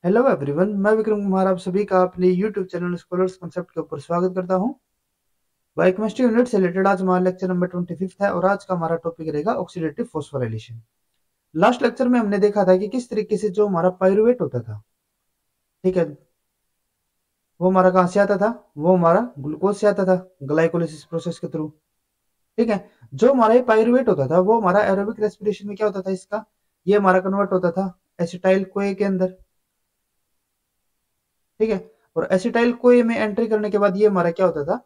Hello everyone, मैं विक्रम कुमार आप सभी का अपने यूट्यूब चैनल स्कॉलर्स कॉन्सेप्ट के ऊपर स्वागत करता हूं। बायोकेमिस्ट्री यूनिट से रिलेटेड आज हमारा लेक्चर नंबर 25 है और आज का हमारा टॉपिक रहेगा ऑक्सीडेटिव फॉस्फोराइलेशन। लास्ट लेक्चर में हमने देखा था कि किस तरीके से जो हमारा पाइरुवेट होता था, ठीक है, वो हमारा कहाँ से आता था, वो हमारा ग्लूकोज से आता था ग्लाइकोलिसिस प्रोसेस के थ्रू। ठीक है, जो हमारा ये पाइरुवेट होता था वो हमारा एरोबिक रेस्पिरेशन में क्या होता था, इसका ये हमारा कन्वर्ट होता था एसिटाइल कोए के अंदर। ठीक है, और एसिटाइल कोए में एंट्री करने के बाद ये हमारा क्या होता था,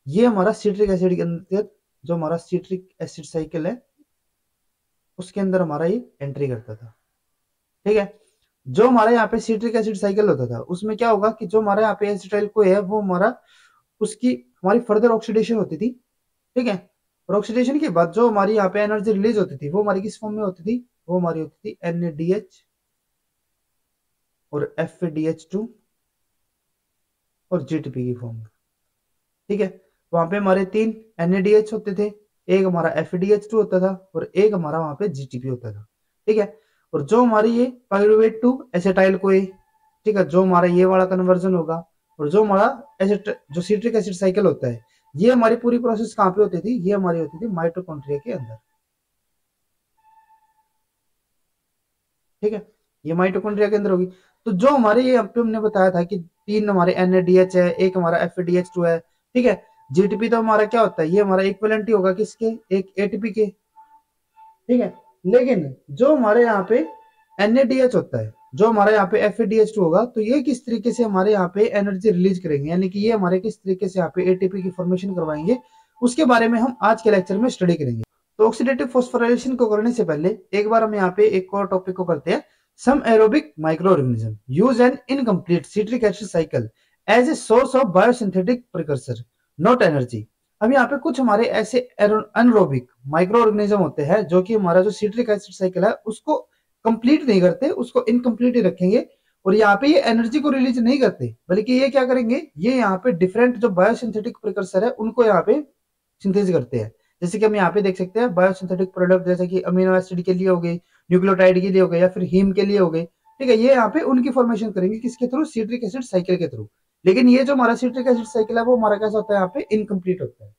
ये हमारा सिट्रिक एसिड के अंदर, जो हमारा सिट्रिक एसिड साइकिल है उसके अंदर हमारा ये एंट्री करता था। ठीक है, जो हमारे यहाँ पे सिट्रिक एसिड साइकिल होता था उसमें क्या होगा कि जो हमारे यहाँ पे एसिटाइल को है वो हमारा उसकी हमारी फर्दर ऑक्सीडेशन होती थी। ठीक है, और ऑक्सीडेशन के बाद जो हमारी यहाँ पे एनर्जी रिलीज होती थी वो हमारी किस फॉर्म में होती थी, वो हमारी होती थी NaDH और FeDH2 और GTP की फॉर्म में। ठीक है, वहां पे हमारे तीन NaDH होते थे, एक हमारा FeDH2 होता था और एक हमारा वहां पे GTP होता था। ठीक है, और जो हमारी ये पाइरुवेट टू एसिटाइल को, ठीक है, जो हमारा ये वाला कन्वर्जन होगा और जो हमारा जो सिट्रिक एसिड साइकिल होता है, ये हमारी पूरी प्रोसेस कहाँ पे होती थी, ये हमारी होती थी माइटोकॉन्ड्रिया के अंदर। ठीक है, ये माइटोकॉन्ड्रिया के अंदर होगी। तो जो हमारे ये पे हमने बताया था कि तीन हमारे NaDH है, एक हमारा FeDH2 है। ठीक है, जीटीपी तो हमारा क्या होता है, ये हमारा इक्विवेलेंट ही होगा किसके, एक एटीपी के। ठीक है, लेकिन जो हमारे यहाँ पे NaDH होता है, जो हमारे यहाँ पे FeDH2 होगा, तो ये किस तरीके से हमारे यहाँ पे एनर्जी रिलीज करेंगे, यानी कि ये हमारे किस तरीके से यहाँ पे एटीपी की फॉर्मेशन करवाएंगे, उसके बारे में हम आज के लेक्चर में स्टडी करेंगे। तो ऑक्सीडेटिव फॉस्फोराइलेशन को करने से पहले एक बार हम यहाँ पे एक और टॉपिक को करते हैं। Some aerobic microorganism use an incomplete citric acid cycle as a source of biosynthetic precursor, not energy. अब यहाँ पे कुछ हमारे ऐसे एनरोबिक माइक्रो ऑर्गेनिज्म होते हैं जो कि हमारा जो सिट्रिक एसिड साइकिल है उसको कंप्लीट नहीं करते, उसको इनकम्प्लीट ही रखेंगे और यहाँ पे ये एनर्जी को रिलीज नहीं करते, बल्कि ये क्या करेंगे, ये यहाँ पे डिफरेंट जो बायोसिंथेटिक प्रिकर्सर है उनको यहाँ पे सिंथेसिस करते हैं। जैसे कि हम यहाँ पे देख सकते हैं बायोसिंथेटिक प्रोडक्ट, जैसे कि अमीनो एसिड के लिए हो गई, न्यूक्लियोटाइड के लिए हो गए, या फिर हीम के लिए हो गए। ठीक है, ये यहाँ पे उनकी फॉर्मेशन करेंगे किसके थ्रू, सिट्रिक एसिड साइकिल के थ्रू। लेकिन ये जो हमारा सिट्रिक एसिड साइकिल है वो हमारा कैसा होता है, यहाँ पे इनकम्प्लीट होता है।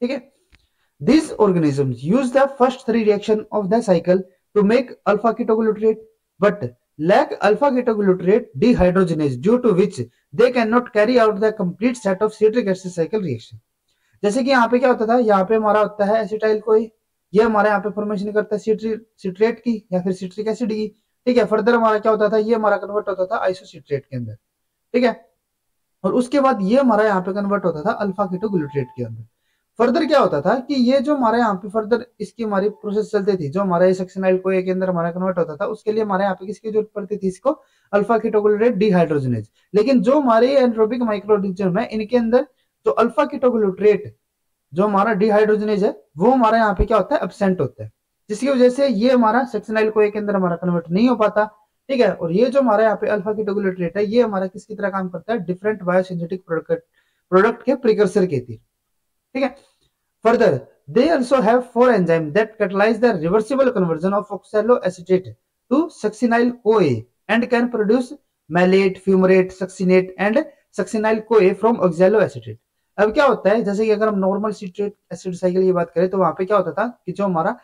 ठीक है, these organisms use the first three reaction of the cycle to make alpha ketoglutarate, but lack alpha ketoglutarate dehydrogenase, due to which they cannot carry out the complete set of citric acid cycle reaction। जैसे कि यहाँ पे क्या होता था, यहाँ पे हमारा होता है एसिटाइल कोई, ये हमारे यहाँ पे फॉर्मेशन करता है सिट्रेट की या फिर सिट्रिक एसिड की। ठीक है, फर्दर हमारा क्या होता था, ये हमारा कन्वर्ट होता था आइसोसिट्रेट के अंदर। ठीक है, और उसके बाद ये हमारा यहाँ पे कन्वर्ट होता था अल्फा कीटोग्लूटारेट के अंदर। फर्दर क्या होता था कि ये जो हमारे यहाँ पे फर्दर इसकी हमारी प्रोसेस चलती थी, जो हमारा सक्सिनाइल कोए के अंदर हमारा कन्वर्ट होता था, उसके लिए हमारे यहाँ पे किसकी जरूरत पड़ती थी, इसको अल्फा कीटोग्लूटारेट डिहाइड्रोजनेज। लेकिन जो हमारे एनरोबिक माइक्रोऑर्गेनिज्म है इनके अंदर जो अल्फा कीटोग्लूटारेट जो हमारा डिहाइड्रोजनेज है वो हमारा यहाँ पे क्या होता है, एब्सेंट होता है, जिसकी वजह से ये हमारा सक्सिनाइल कोए के अंदर हमारा कन्वर्ट नहीं हो पाता। ठीक है, और ये जो हमारा यहाँ पे अल्फा कीटोग्लूटारेट है ये हमारा किसकी तरह काम करता है, डिफरेंट बायोसिंथेटिक प्रोडक्ट के प्रिकर्सर के थी। ठीक है, further they also have four enzymes that catalyze the reversible conversion of oxaloacetate to succinyl CoA and can produce malate, fumarate, succinate and succinyl CoA from oxaloacetate। अब क्या होता है, जैसे कि अगर हम नॉर्मल सिट्रेट एसिड साइकिल की बात करें तो वहां पे क्या होता था कि जो हमारा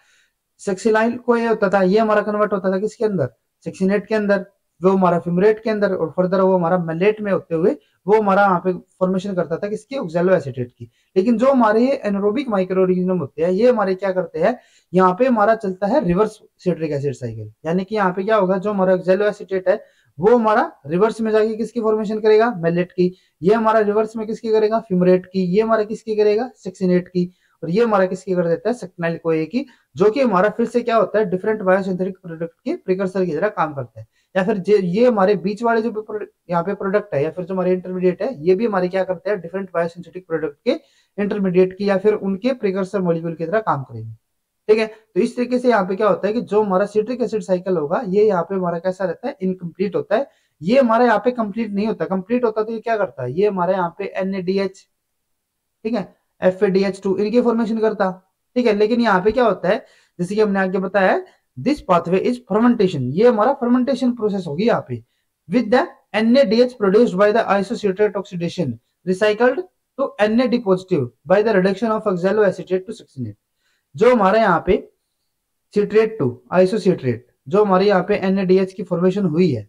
सक्सिनाइल को ये होता था ये हमारा कन्वर्ट होता था किसके अंदर, सक्सिनेट के अंदर, वो हमारा फिमरेट के अंदर, और फर्दर वो हमारा मेलेट में होते हुए वो हमारा वहां पे फॉर्मेशन करता था किसकी, ऑक्सैलो एसिटेट की। लेकिन जो हमारे ये एनारोबिक माइक्रो ऑर्गेनिज्म होते हैं ये हमारे क्या करते हैं, यहाँ पे हमारा चलता है रिवर्स सिट्रिक एसिड साइकिल, यानी कि यहाँ पे क्या होगा, जो हमारा ऑक्सैलो एसिटेट है वो हमारा रिवर्स में जाके किसकी फॉर्मेशन करेगा, मेलेट की। ये हमारा रिवर्स में किसकी करेगा, फिमरेट की। ये हमारा किसकी करेगा, सक्सिनेट की। और ये हमारा किसकी कर देता है, सक्सिनाइल कोए की, जो कि हमारा फिर से क्या होता है, डिफरेंट बायोसिंथेटिक प्रोडक्ट के प्रिकर्सर की तरह काम करता है। या फिर ये हमारे बीच वाले जो यहाँ पे प्रोडक्ट है या फिर जो हमारे इंटरमीडिएट है ये भी हमारे क्या करते हैं, डिफरेंट बायोसिंथेटिक प्रोडक्ट के इंटरमीडिएट की या फिर उनके प्रिकर्सर मॉलिक्यूल की तरह काम करेंगे। ठीक है, तो इस तरीके से यहाँ पे क्या होता है कि जो हमारा सिट्रिक एसिड साइकिल होगा ये यहाँ पे हमारा कैसा रहता है, इनकम्प्लीट होता है। ये हमारा यहाँ पे कंप्लीट नहीं होता, कंप्लीट होता तो ये क्या करता है, ये हमारे यहाँ पे NaDH, ठीक है, FeDH2 इनकी फॉर्मेशन करता। ठीक है, लेकिन यहाँ पे क्या होता है, जैसे कि हमने आगे बताया, दिस पाथवे इज फर्मेंटेशन, ये हमारा फर्मेंटेशन प्रोसेस होगी यहाँ पे। with the NADH produced by the isocitrate oxidation recycled to NAD positive by the reduction of oxaloacetate to succinate। जो हमारे यहाँ पे सिट्रेट टू आइसोसिट्रेट जो हमारे यहाँ पे NADH की फॉर्मेशन हुई है,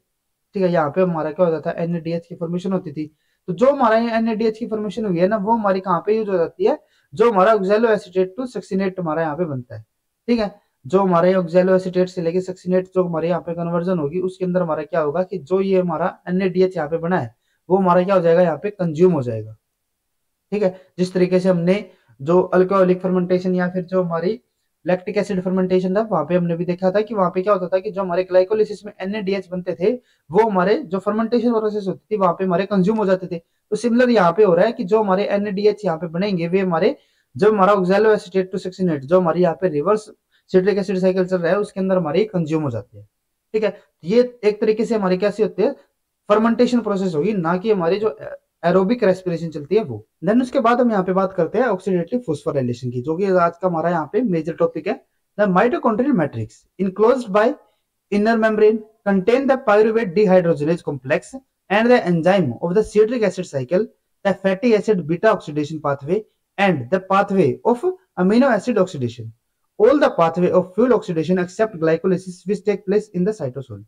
ठीक है, यहाँ पे हमारा क्या होता था, NADH की फॉर्मेशन होती थी। तो जो हमारा NADH की फॉर्मेशन हुई है ना, वो हमारी कहाँ पे यूज हो जाती है, जो हमारा ऑक्सैलो एसीटेट टू सक्सिनेट हमारा यहाँ पे बनता है। ठीक है, जो हमारे ऑक्सैलो एसीटेट से लेके सक्सिनेट जो हमारे यहाँ पे कन्वर्जन होगी, उसके अंदर हमारा क्या होगा कि जो ये हमारा NADH यहाँ पे बना है वो हमारा क्या हो जाएगा, यहाँ पे कंज्यूम हो जाएगा। ठीक है, जिस तरीके से हमने जो अल्कोहलिक फर्मेंटेशन या फिर जो हमारी लैक्टिक एसिड फर्मेंटेशन था, वहां पे हमने भी देखा था कि वहां पे क्या होता था कि जो हमारे ग्लाइकोलिसिस में NADH बनते थे, वो हमारे जो फर्मेंटेशन प्रोसेस होती थी वहां पे हमारे कंज्यूम हो जाते थे। तो सिमिलर यहाँ पे हो रहा है कि जो हमारे NADH यहाँ पे बनेंगे, वे हमारे जब हमारा ऑक्सैलो एसीटेट टू सक्सिनेट जो हमारी यहाँ पे रिवर्स सिट्रिक एसिड साइकिल चल रहा है, उसके अंदर हमारी कंज्यूम हो जाती है। ठीक है, ये एक तरीके से हमारी कैसी होती है, फर्मेंटेशन प्रोसेस होगी, ना कि हमारी जो एरोबिक रेस्पिरेशन चलती है वो। देन उसके बाद हम यहाँ पे बात करते हैं ऑक्सीडेटिव फोस्फोराइलेशन की, जो कि आज का हमारा यहाँ पे मेजर टॉपिक है। The mitochondrial matrix enclosed bye inner membrane contain the pyruvate dehydrogenase complex and the enzyme of the citric acid cycle, the fatty acid beta oxidation pathway and the pathway of amino acid oxidation, all the pathway of fuel oxidation except glycolysis which take place in the cytosol।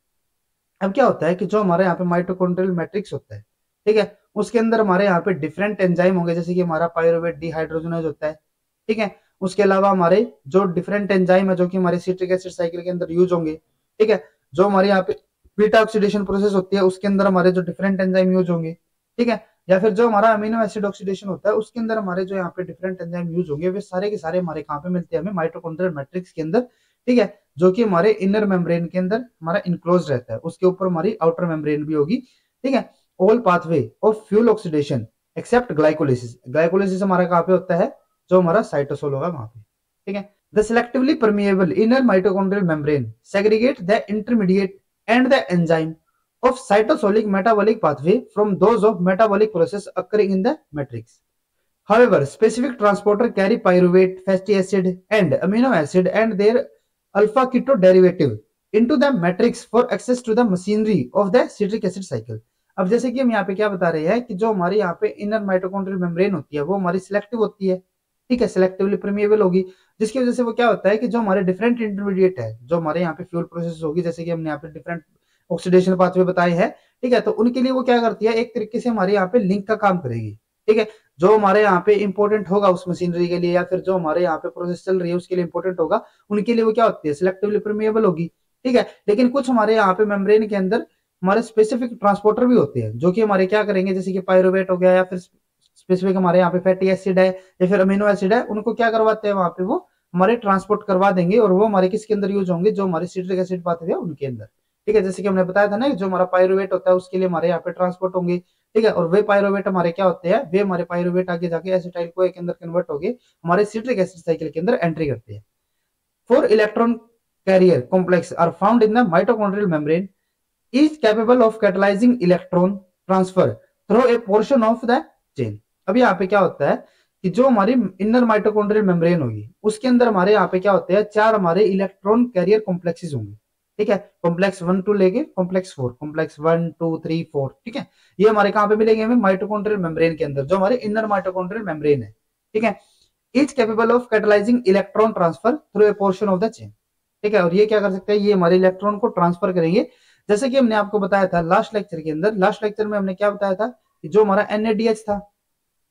अब क्या होता है कि जो हमारे यहाँ पे mitochondrial matrix होता है, ठीक है, उसके अंदर हमारे यहाँ पे डिफरेंट एंजाइम होंगे, जैसे कि हमारा पायरुवेट डिहाइड्रोजनेज होता है। ठीक है, उसके अलावा हमारे जो डिफरेंट एंजाइम है जो कि हमारे सिट्रिक एसिड साइकिल के अंदर यूज होंगे। ठीक है, जो हमारे यहाँ पे बीटा ऑक्सीडेशन प्रोसेस होती है, उसके अंदर हमारे जो डिफरेंट एंजाइम यूज होंगे। ठीक है, या फिर जो हमारा अमीनो एसिड ऑक्सीडेशन होता है, उसके अंदर हमारे जो यहाँ पे डिफरेंट एंजाइम यूज होंगे, वे सारे के सारे हमारे कहाँ पे मिलते हैं, हमें माइटोकॉन्ड्रियल मैट्रिक्स के अंदर। ठीक है, जो कि हमारे इनर मेम्ब्रेन के अंदर हमारा इनक्लोज रहता है, उसके ऊपर हमारी आउटर मेम्ब्रेन भी होगी। ठीक है, all pathway of fuel oxidation except glycolysis, glycolysis हमारा कहाँ पे होता है, जो हमारा साइटोसोल होगा वहां पे। ठीक है, the selectively permeable inner mitochondrial membrane segregate the intermediate and the enzyme of cytosolic metabolic pathway from those of metabolic process occurring in the matrix. However, specific transporter carry pyruvate, fatty acid and amino acid and their alpha keto derivative into the matrix for access to the machinery of the citric acid cycle। अब जैसे कि हम यहाँ पे क्या बता रहे हैं कि जो हमारे यहाँ पे इनर माइटोकॉन्ड्रियल मेम्ब्रेन होती है, वो हमारी सिलेक्टिव होती है। ठीक है, सिलेक्टिवली परमिएबल होगी, जिसकी वजह से वो क्या होता है कि जो हमारे डिफरेंट इंटरमीडिएट है, जो हमारे यहाँ पे फ्यूल प्रोसेस होगी, जैसे कि हमने यहाँ पे डिफरेंट ऑक्सीडेशन पाथवे बताए हैं। ठीक है, तो उनके लिए वो क्या करती है, एक तरीके से हमारे यहाँ पे लिंक का काम करेगी। ठीक है, जो हमारे यहाँ पे इंपॉर्टेंट होगा उस मशीनरी के लिए, या फिर जो हमारे यहाँ पे प्रोसेस चल रही है उसके लिए इंपॉर्टेंट होगा, उनके लिए वो क्या होती है, सिलेक्टिवली परमिएबल होगी। ठीक है, लेकिन कुछ हमारे यहाँ पे मेम्ब्रेन के अंदर हमारे स्पेसिफिक ट्रांसपोर्टर भी होते हैं, जो कि हमारे क्या करेंगे, जैसे कि पायरुवेट हो गया, या फिर स्पेसिफिक हमारे यहाँ पे फैटी एसिड है या फिर अमीनो एसिड है, उनको क्या करवाते हैं वहां पे, वो हमारे ट्रांसपोर्ट करवा देंगे, और वो हमारे किसके अंदर यूज होंगे, जो हमारे सिट्रिक एसिड पाथवे है उनके अंदर। ठीक है, जैसे कि हमने बताया था ना, जो हमारा पायरुवेट होता है उसके लिए हमारे यहाँ पे ट्रांसपोर्ट होंगे। ठीक है, और वे पायरुवेट हमारे क्या होते हैं, वे हमारे पायरुवेट आगे जाके एसिटाइल को के अंदर कन्वर्ट होके हमारे सिट्रिक एसिड साइकिल के अंदर एंट्री करते हैं। 4 electron carrier complex are found in the mitochondrial membrane, is capable of catalyzing electron transfer through a portion of the chain। अब यहाँ पे क्या होता है कि जो हमारी इनर माइटोकॉन्ड्रियल मेम्ब्रेन होगी, उसके अंदर हमारे यहाँ पे क्या होते हैं, 4 हमारे इलेक्ट्रॉन कैरियर कॉम्प्लेक्सेस होंगे। ठीक है, कॉम्प्लेक्स 1 टू लेके कॉम्प्लेक्स 4, कॉम्प्लेक्स 1 2 3 4। ठीक है, ये हमारे कहाँ पे मिलेंगे, हमें माइटोकॉन्ड्रियल मेम्ब्रेन के अंदर, जो हमारे इनर माइटोकॉन्ड्रियल मेम्ब्रेन है। ठीक है, is capable of catalysing electron transfer through a portion of the chain. ठीक है, और ये क्या कर सकते हैं, ये हमारे इलेक्ट्रॉन को ट्रांसफर करेंगे, जैसे कि हमने आपको बताया था लास्ट लेक्चर के अंदर। लास्ट लेक्चर में हमने क्या बताया था कि जो हमारा NADH था,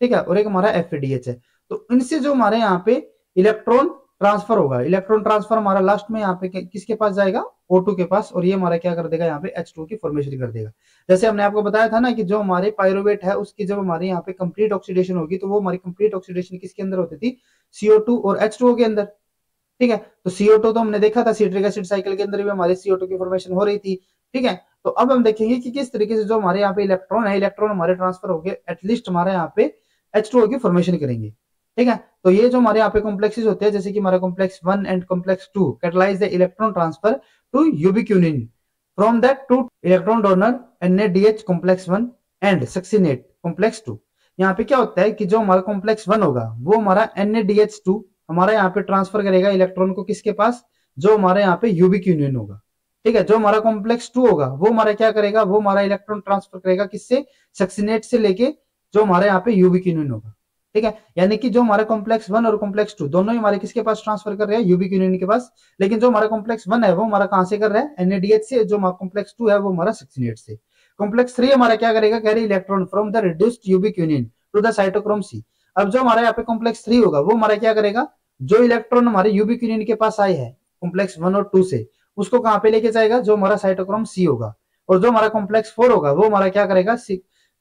ठीक है, और एक हमारा FADH है, तो इनसे जो हमारे यहाँ पे इलेक्ट्रॉन ट्रांसफर होगा, इलेक्ट्रॉन ट्रांसफर हमारा लास्ट में यहाँ पे किसके पास जाएगा, O2 के पास, और ये हमारा क्या कर देगा, यहाँ पे H2 की फॉर्मेशन कर देगा। जैसे हमने आपको बताया था ना कि जो हमारे पायरुवेट है उसकी जब हमारे यहाँ पे कंप्लीट ऑक्सीडेशन होगी, तो वो हमारी कंप्लीट ऑक्सीडेशन किसके अंदर होती थी, CO2 और H2O के अंदर। ठीक है, तो CO2 तो हमने देखा था सिट्रिक एसिड साइकिल के अंदर भी हमारे CO2 की फॉर्मेशन हो रही थी। ठीक है, तो अब हम देखेंगे कि किस तरीके से जो हमारे यहाँ पे इलेक्ट्रॉन है, इलेक्ट्रॉन हमारे ट्रांसफर होकर एटलीस्ट हमारे यहाँ पे H2O की फॉर्मेशन करेंगे। ठीक है, तो ये जो हमारे यहाँ पे कॉम्प्लेक्सेस होते हैं, जैसे कि हमारा complex 1 and complex 2 catalyse the electron transfer to ubiquinone from that two electron donor NADH complex 1 and succinate complex 2। यहाँ पे क्या होता है कि जो हमारा कॉम्प्लेक्स 1 होगा, वो हमारा NADH2 हमारा यहाँ पे ट्रांसफर करेगा इलेक्ट्रॉन को किसके पास, जो हमारे यहाँ पे यूबिक्यूनिन होगा। ठीक है। जो हमारा कॉम्प्लेक्स 2 होगा वो हमारा क्या करेगा, वो हमारा इलेक्ट्रॉन ट्रांसफर करेगा किससे, सक्सिनेट से लेके जो हमारे यहाँ पे यूबिक यूनियन होगा। ठीक है, यानी कि जो हमारा कॉम्प्लेक्स 1 और कॉम्प्लेक्स 2 दोनों ही हमारे किसके पास ट्रांसफर कर रहे हैं, यूबिक यूनियन के पास। लेकिन जो हमारा कॉम्प्लेक्स 1 है वो हमारा कहां से कर रहा है, एनएडीएच से। जो कॉम्प्लेक्स 2 है वो हमारा सक्सिनेट से। कॉम्प्लेक्स 3 हमारा क्या करेगा, carry electron from the reduced ubiquinone to the cytochrome c. अब जो हमारा यहाँ पे कॉम्प्लेक्स 3 होगा वो हमारा क्या करेगा, जो इलेक्ट्रॉन हमारे यूबिक यूनियन के पास आए हैं कॉम्प्लेक्स 1 और 2 से, उसको कहां पे लेके जाएगा, जो हमारा साइटोक्रोम सी होगा। और जो हमारा कॉम्प्लेक्स 4 होगा वो हमारा क्या करेगा,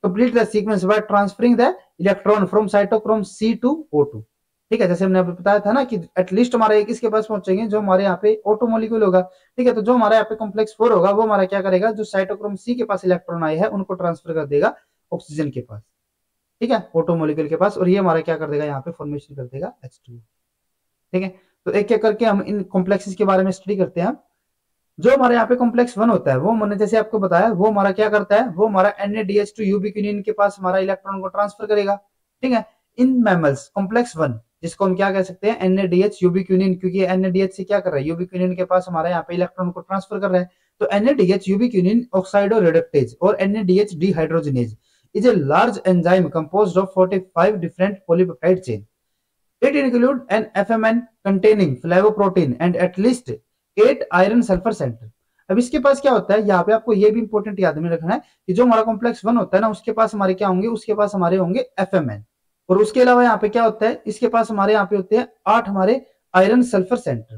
complete the sequence by transferring the electron from cytochrome C to O2। ठीक है, जैसे हमने बताया था ना कि एटलीस्ट हमारा एक इसके पास पहुंचेंगे जो हमारे यहाँ पे O2 मॉलिक्यूल होगा। ठीक है, तो जो हमारे यहाँ पे कॉम्प्लेक्स 4 होगा वो हमारा क्या करेगा, जो साइटोक्रोम सी के पास इलेक्ट्रॉन आए हैं उनको ट्रांसफर कर देगा ऑक्सीजन के पास। ठीक है, O2 मॉलिक्यूल के पास, और ये हमारा क्या कर देगा, यहाँ पे फॉर्मेशन कर देगा H2। ठीक है, तो एक एक करके हम इन कॉम्प्लेक्सेस के बारे में स्टडी करते हैं। जो हमारे यहाँ पे कॉम्प्लेक्स 1 होता है वो मैंने जैसे आपको बताया, वो हमारा क्या करता है, वो हमारा NADH2 यूबिक यूनियन के पास हमारा इलेक्ट्रॉन को ट्रांसफर करेगा। ठीक है, इन मैमल्स कॉम्प्लेक्स 1 जिसको हम क्या कह सकते हैं, NADH यूबिक यूनियन, क्योंकि NADH से क्या कर रहा है, यूबिक यूनियन के पास हमारा यहाँ पे इलेक्ट्रॉन को ट्रांसफर कर रहा है। तो NADH यूबिक यूनियन ऑक्साइडो रिडक्टेज और NADH dehydrogenase is a large enzyme composed of 45 different polypeptide chain. It includes an FMN containing flavoprotein and at least 8 iron sulfur center। अब इसके पास क्या होता है, यहाँ पे आपको ये भी इंपॉर्टेंट याद में रखना है कि जो हमारा कॉम्प्लेक्स 1 होता है ना, उसके पास हमारे क्या होंगे, उसके पास हमारे होंगे FMN। और उसके अलावा यहाँ पे क्या होता है, इसके पास हमारे यहाँ पे होते हैं 8 हमारे आयरन सल्फर सेंटर।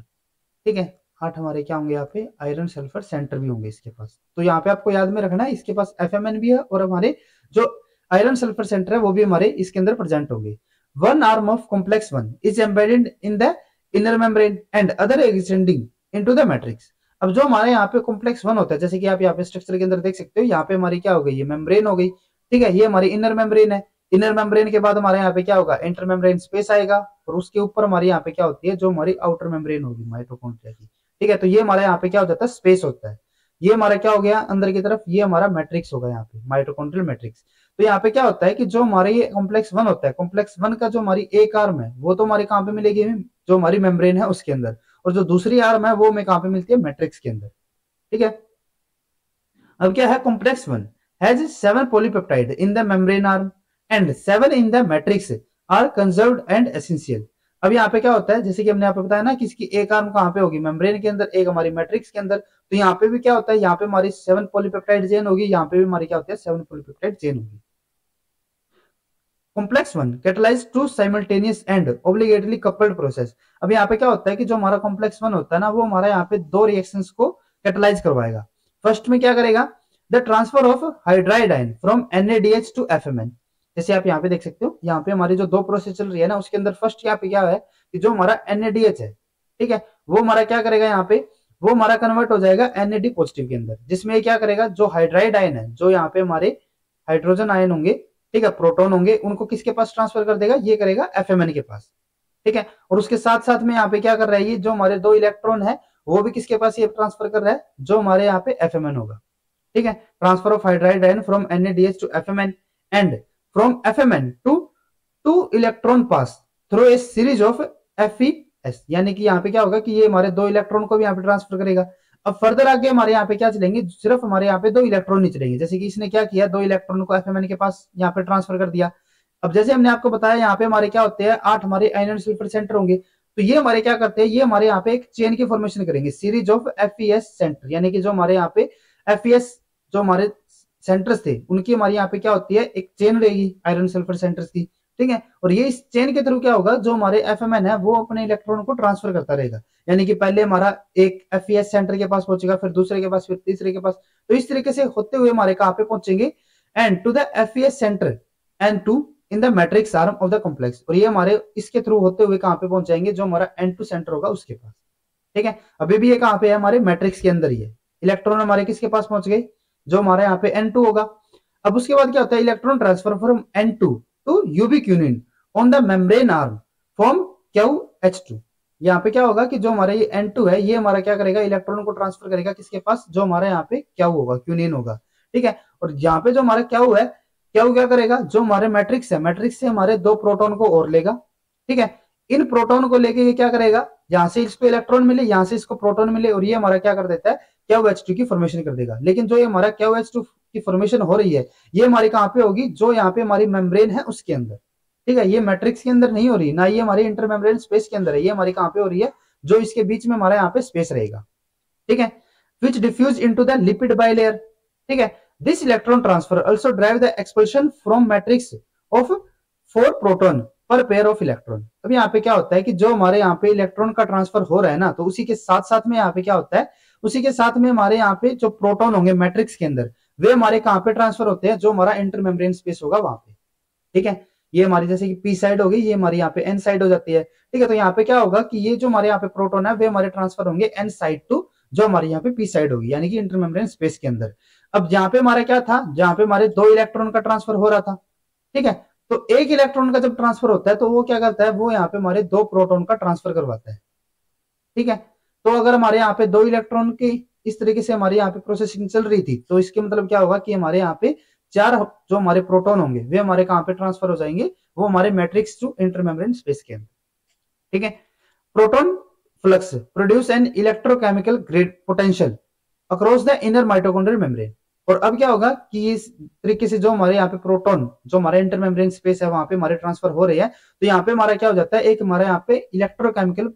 ठीक है, 8 हमारे क्या होंगे, यहाँ पे आयरन सल्फर सेंटर भी होंगे इसके पास। तो यहाँ पे आपको याद में रखना है इसके पास FMN भी है और हमारे जो आयरन सल्फर सेंटर है वो भी हमारे इसके अंदर प्रेजेंट होंगे। One arm of complex 1 is embedded in the inner membrane and other extending into the matrix। अब जो हमारे यहाँ पे कॉम्प्लेक्स 1 होता है, जैसे कि आप यहाँ पे स्ट्रक्चर के अंदर देख सकते हो, यहाँ पे हमारी क्या हो गई, ये मेम्ब्रेन हो गई। ठीक है, ये हमारी इनर मेम्ब्रेन है। इनर मेम्ब्रेन के बाद हमारे यहाँ पे क्या होगा, इंटर मेम्ब्रेन स्पेस आएगा, और उसके ऊपर हमारी यहाँ पे क्या होती है, जो हमारी आउटर मेम्ब्रेन होगी माइटोकॉन्ड्रिया की। ठीक है, तो ये हमारे यहाँ पे क्या हो जाता है, स्पेस होता है। ये हमारा क्या हो गया अंदर की तरफ, ये हमारा मैट्रिक्स होगा यहाँ पे, माइटोकॉन्ड्रियल मैट्रिक्स। तो यहाँ पे क्या होता है कि जो हमारे ये कॉम्प्लेक्स 1 होता है, कॉम्प्लेक्स 1 का जो हमारी एक आर्म है वो तो हमारी कहाँ पे मिलेगी, जो हमारी मेम्ब्रेन है उसके अंदर, और जो दूसरी आर्म है वो हमें कहाँ पे मिलती है, मैट्रिक्स के अंदर। ठीक है, अब क्या है, complex 1 has 7 polypeptide in the membrane arm and 7 in the matrix are conserved and essential. अब यहाँ पे क्या होता है, जैसे कि हमने यहाँ पे बताया ना कि इसकी एक आर्म कहाँ पे होगी, मेम्ब्रेन के अंदर, एक हमारी मैट्रिक्स के अंदर। तो यहाँ पे भी क्या होता है, यहाँ पे हमारी 7 पॉलीपेप्टाइड चेन होगी, यहाँ पे भी हमारी क्या होती है, 7 पॉलीपेप्टाइड चेन होगी। Complex 1 catalyse two simultaneous and obligately coupled process. अब यहाँ पे क्या होता है कि जो हमारा कॉम्प्लेक्स 1 होता है ना, वो हमारा यहाँ पे दो रिएक्शंस को कैटलाइज करवाएगा। फर्स्ट में क्या करेगा, the transfer of hydride ion from NADH to FMN। जैसे आप यहाँ पे देख सकते हो, यहाँ पे हमारी जो दो प्रोसेस चल रही है ना, उसके अंदर फर्स्ट यहाँ पे क्या है कि जो हमारा NADH है, ठीक है, वो हमारा क्या करेगा, यहाँ पे वो हमारा कन्वर्ट हो जाएगा NAD पॉजिटिव के अंदर, जिसमें क्या करेगा, जो हाइड्राइड आयन है, जो यहाँ पे हमारे हाइड्रोजन आयन होंगे, ठीक है, प्रोटॉन होंगे, उनको किसके पास ट्रांसफर कर देगा, ये करेगा FMN के पास। ठीक है, और उसके साथ साथ में यहाँ पे क्या कर रहा है, ये जो हमारे दो इलेक्ट्रॉन है वो भी किसके पास ये ट्रांसफर कर रहा है, जो हमारे यहाँ पे FMN होगा। ठीक है, transfer of hydride ion from NADH to FMN and from FMN to two electron pass through a series of FES। यानी कि यहाँ पे क्या होगा कि ये हमारे दो इलेक्ट्रॉन को भी यहाँ पे ट्रांसफर करेगा। अब फर्दर आगे हमारे यहाँ पे क्या चलेंगे, सिर्फ हमारे यहाँ पे दो इलेक्ट्रॉन नहीं चलेंगे, जैसे कि इसने क्या किया, दो इलेक्ट्रॉन को FMN के पास यहाँ पे ट्रांसफर कर दिया। अब जैसे हमने आपको बताया, यहाँ पे हमारे क्या होते हैं, 8 हमारे आयरन सल्फर सेंटर होंगे। तो ये हमारे क्या करते हैं, ये हमारे यहाँ पे एक चेन की फॉर्मेशन करेंगे, सीरीज ऑफ FES सेंटर। यानी कि जो हमारे यहाँ पे FES जो हमारे सेंटर्स थे, उनकी हमारी यहाँ पे क्या होती है, एक चेन रहेगी आयरन सल्फर सेंटर्स की। ठीक है, और ये इस चेन के थ्रू क्या होगा, जो हमारे FMN है वो अपने इलेक्ट्रॉन को ट्रांसफर करता रहेगा। यानी कि पहले हमारा एक FES सेंटर के पास पहुंचेगा, फिर दूसरे के पास, फिर तीसरे के पास। तो इस तरीके से होते हुए हमारे कहाँ पे पहुंचेंगे, and to the FES centre and to in the matrix arm of the complex. और ये हमारे इसके थ्रू होते हुए कहाँ पे पहुंचाएंगे, जो हमारा N2 सेंटर होगा उसके पास। ठीक है, अभी भी ये कहाँ पे है, हमारे मैट्रिक्स के अंदर ही है। इलेक्ट्रॉन हमारे किसके पास पहुंच गए, जो हमारे यहाँ पे N2 होगा। अब उसके बाद क्या होता है, electron transfer from N2 to ubiquinone on the membrane arm from QH2। यहाँ पे क्या होगा कि जो हमारा ये N2 है, ये हमारा क्या करेगा, इलेक्ट्रॉन को ट्रांसफर करेगा किसके पास, जो हमारे यहाँ पे Q होगा, क्यूनियन होगा। ठीक है, और यहाँ पे जो हमारा Q है, Q क्या करेगा, जो हमारे मैट्रिक्स है, मैट्रिक्स से हमारे दो प्रोटॉन को और लेगा। ठीक है, इन प्रोटॉन को लेके ये क्या करेगा, यहाँ से इसको इलेक्ट्रॉन मिले, यहाँ से इसको प्रोटॉन मिले, और ये हमारा क्या कर देता है KOH2 की फॉर्मेशन कर देगा। लेकिन जो ये हमारा KOH2 की फॉर्मेशन हो रही है ये हमारी कहाँ पे होगी, जो यहाँ पे हमारी मेम्ब्रेन है उसके अंदर, ठीक है। ये मैट्रिक्स के अंदर नहीं हो रही, ना ये हमारी इंटरमेम्ब्रेन स्पेस के अंदर है, ये हमारी कहाँ पे हो रही है, जो इसके बीच में हमारा यहाँ पे स्पेस रहेगा, ठीक है। Which diffuse into the lipid bilayer, ठीक है। This electron transfer also drive the expulsion from matrix of 4 proton per pair of electron. अब यहाँ पे क्या होता है कि जो हमारे यहाँ पे इलेक्ट्रॉन का ट्रांसफर हो रहा है ना, तो उसी के साथ साथ में यहाँ पे क्या होता है, उसी के साथ में हमारे यहाँ पे जो प्रोटॉन होंगे मैट्रिक्स के अंदर, वे हमारे कहाँ पे ट्रांसफर होते हैं, जो हमारा इंटरमेम्ब्रेन स्पेस होगा वहां पे, ठीक है। ये हमारी जैसे कि पी साइड होगी, ये हमारी यहाँ पे एन साइड हो जाती है, ठीक है। तो यहाँ पे क्या होगा कि ये जो हमारे यहाँ पे प्रोटॉन है वे हमारे ट्रांसफर होंगे एन साइड टू जो हमारे यहाँ पे पी साइड होगी, यानी कि इंटरमेम्ब्रेन स्पेस के अंदर। अब यहाँ पे हमारा क्या था, जहाँ पे हमारे 2 इलेक्ट्रॉन का ट्रांसफर हो रहा था, ठीक है। तो एक इलेक्ट्रॉन का जब ट्रांसफर होता है तो वो क्या करता है, वो यहाँ पे हमारे 2 प्रोटॉन का ट्रांसफर करवाता है, ठीक है। तो अगर हमारे यहाँ पे 2 इलेक्ट्रॉन की इस तरीके से हमारे यहाँ पे प्रोसेसिंग चल रही थी, तो इसके मतलब क्या होगा कि हमारे यहाँ पे 4 जो हमारे प्रोटॉन होंगे वे हमारे कहाँ पे ट्रांसफर हो जाएंगे, वो हमारे मैट्रिक्स टू इंटरमेम्ब्रेन स्पेस के अंदर, ठीक है। Proton flux produce an electrochemical grade potential across the inner mitochondrial membrane. और अब क्या होगा कि इस तरीके से जो हमारे यहाँ पे प्रोटॉन जो हमारे इंटरमेम्ब्रेन स्पेस है वहां पे हमारे ट्रांसफर हो रहे हैं, तो यहाँ पे हमारा क्या हो जाता है, एक हमारे यहाँ पे इलेक्ट्रोकेमिकल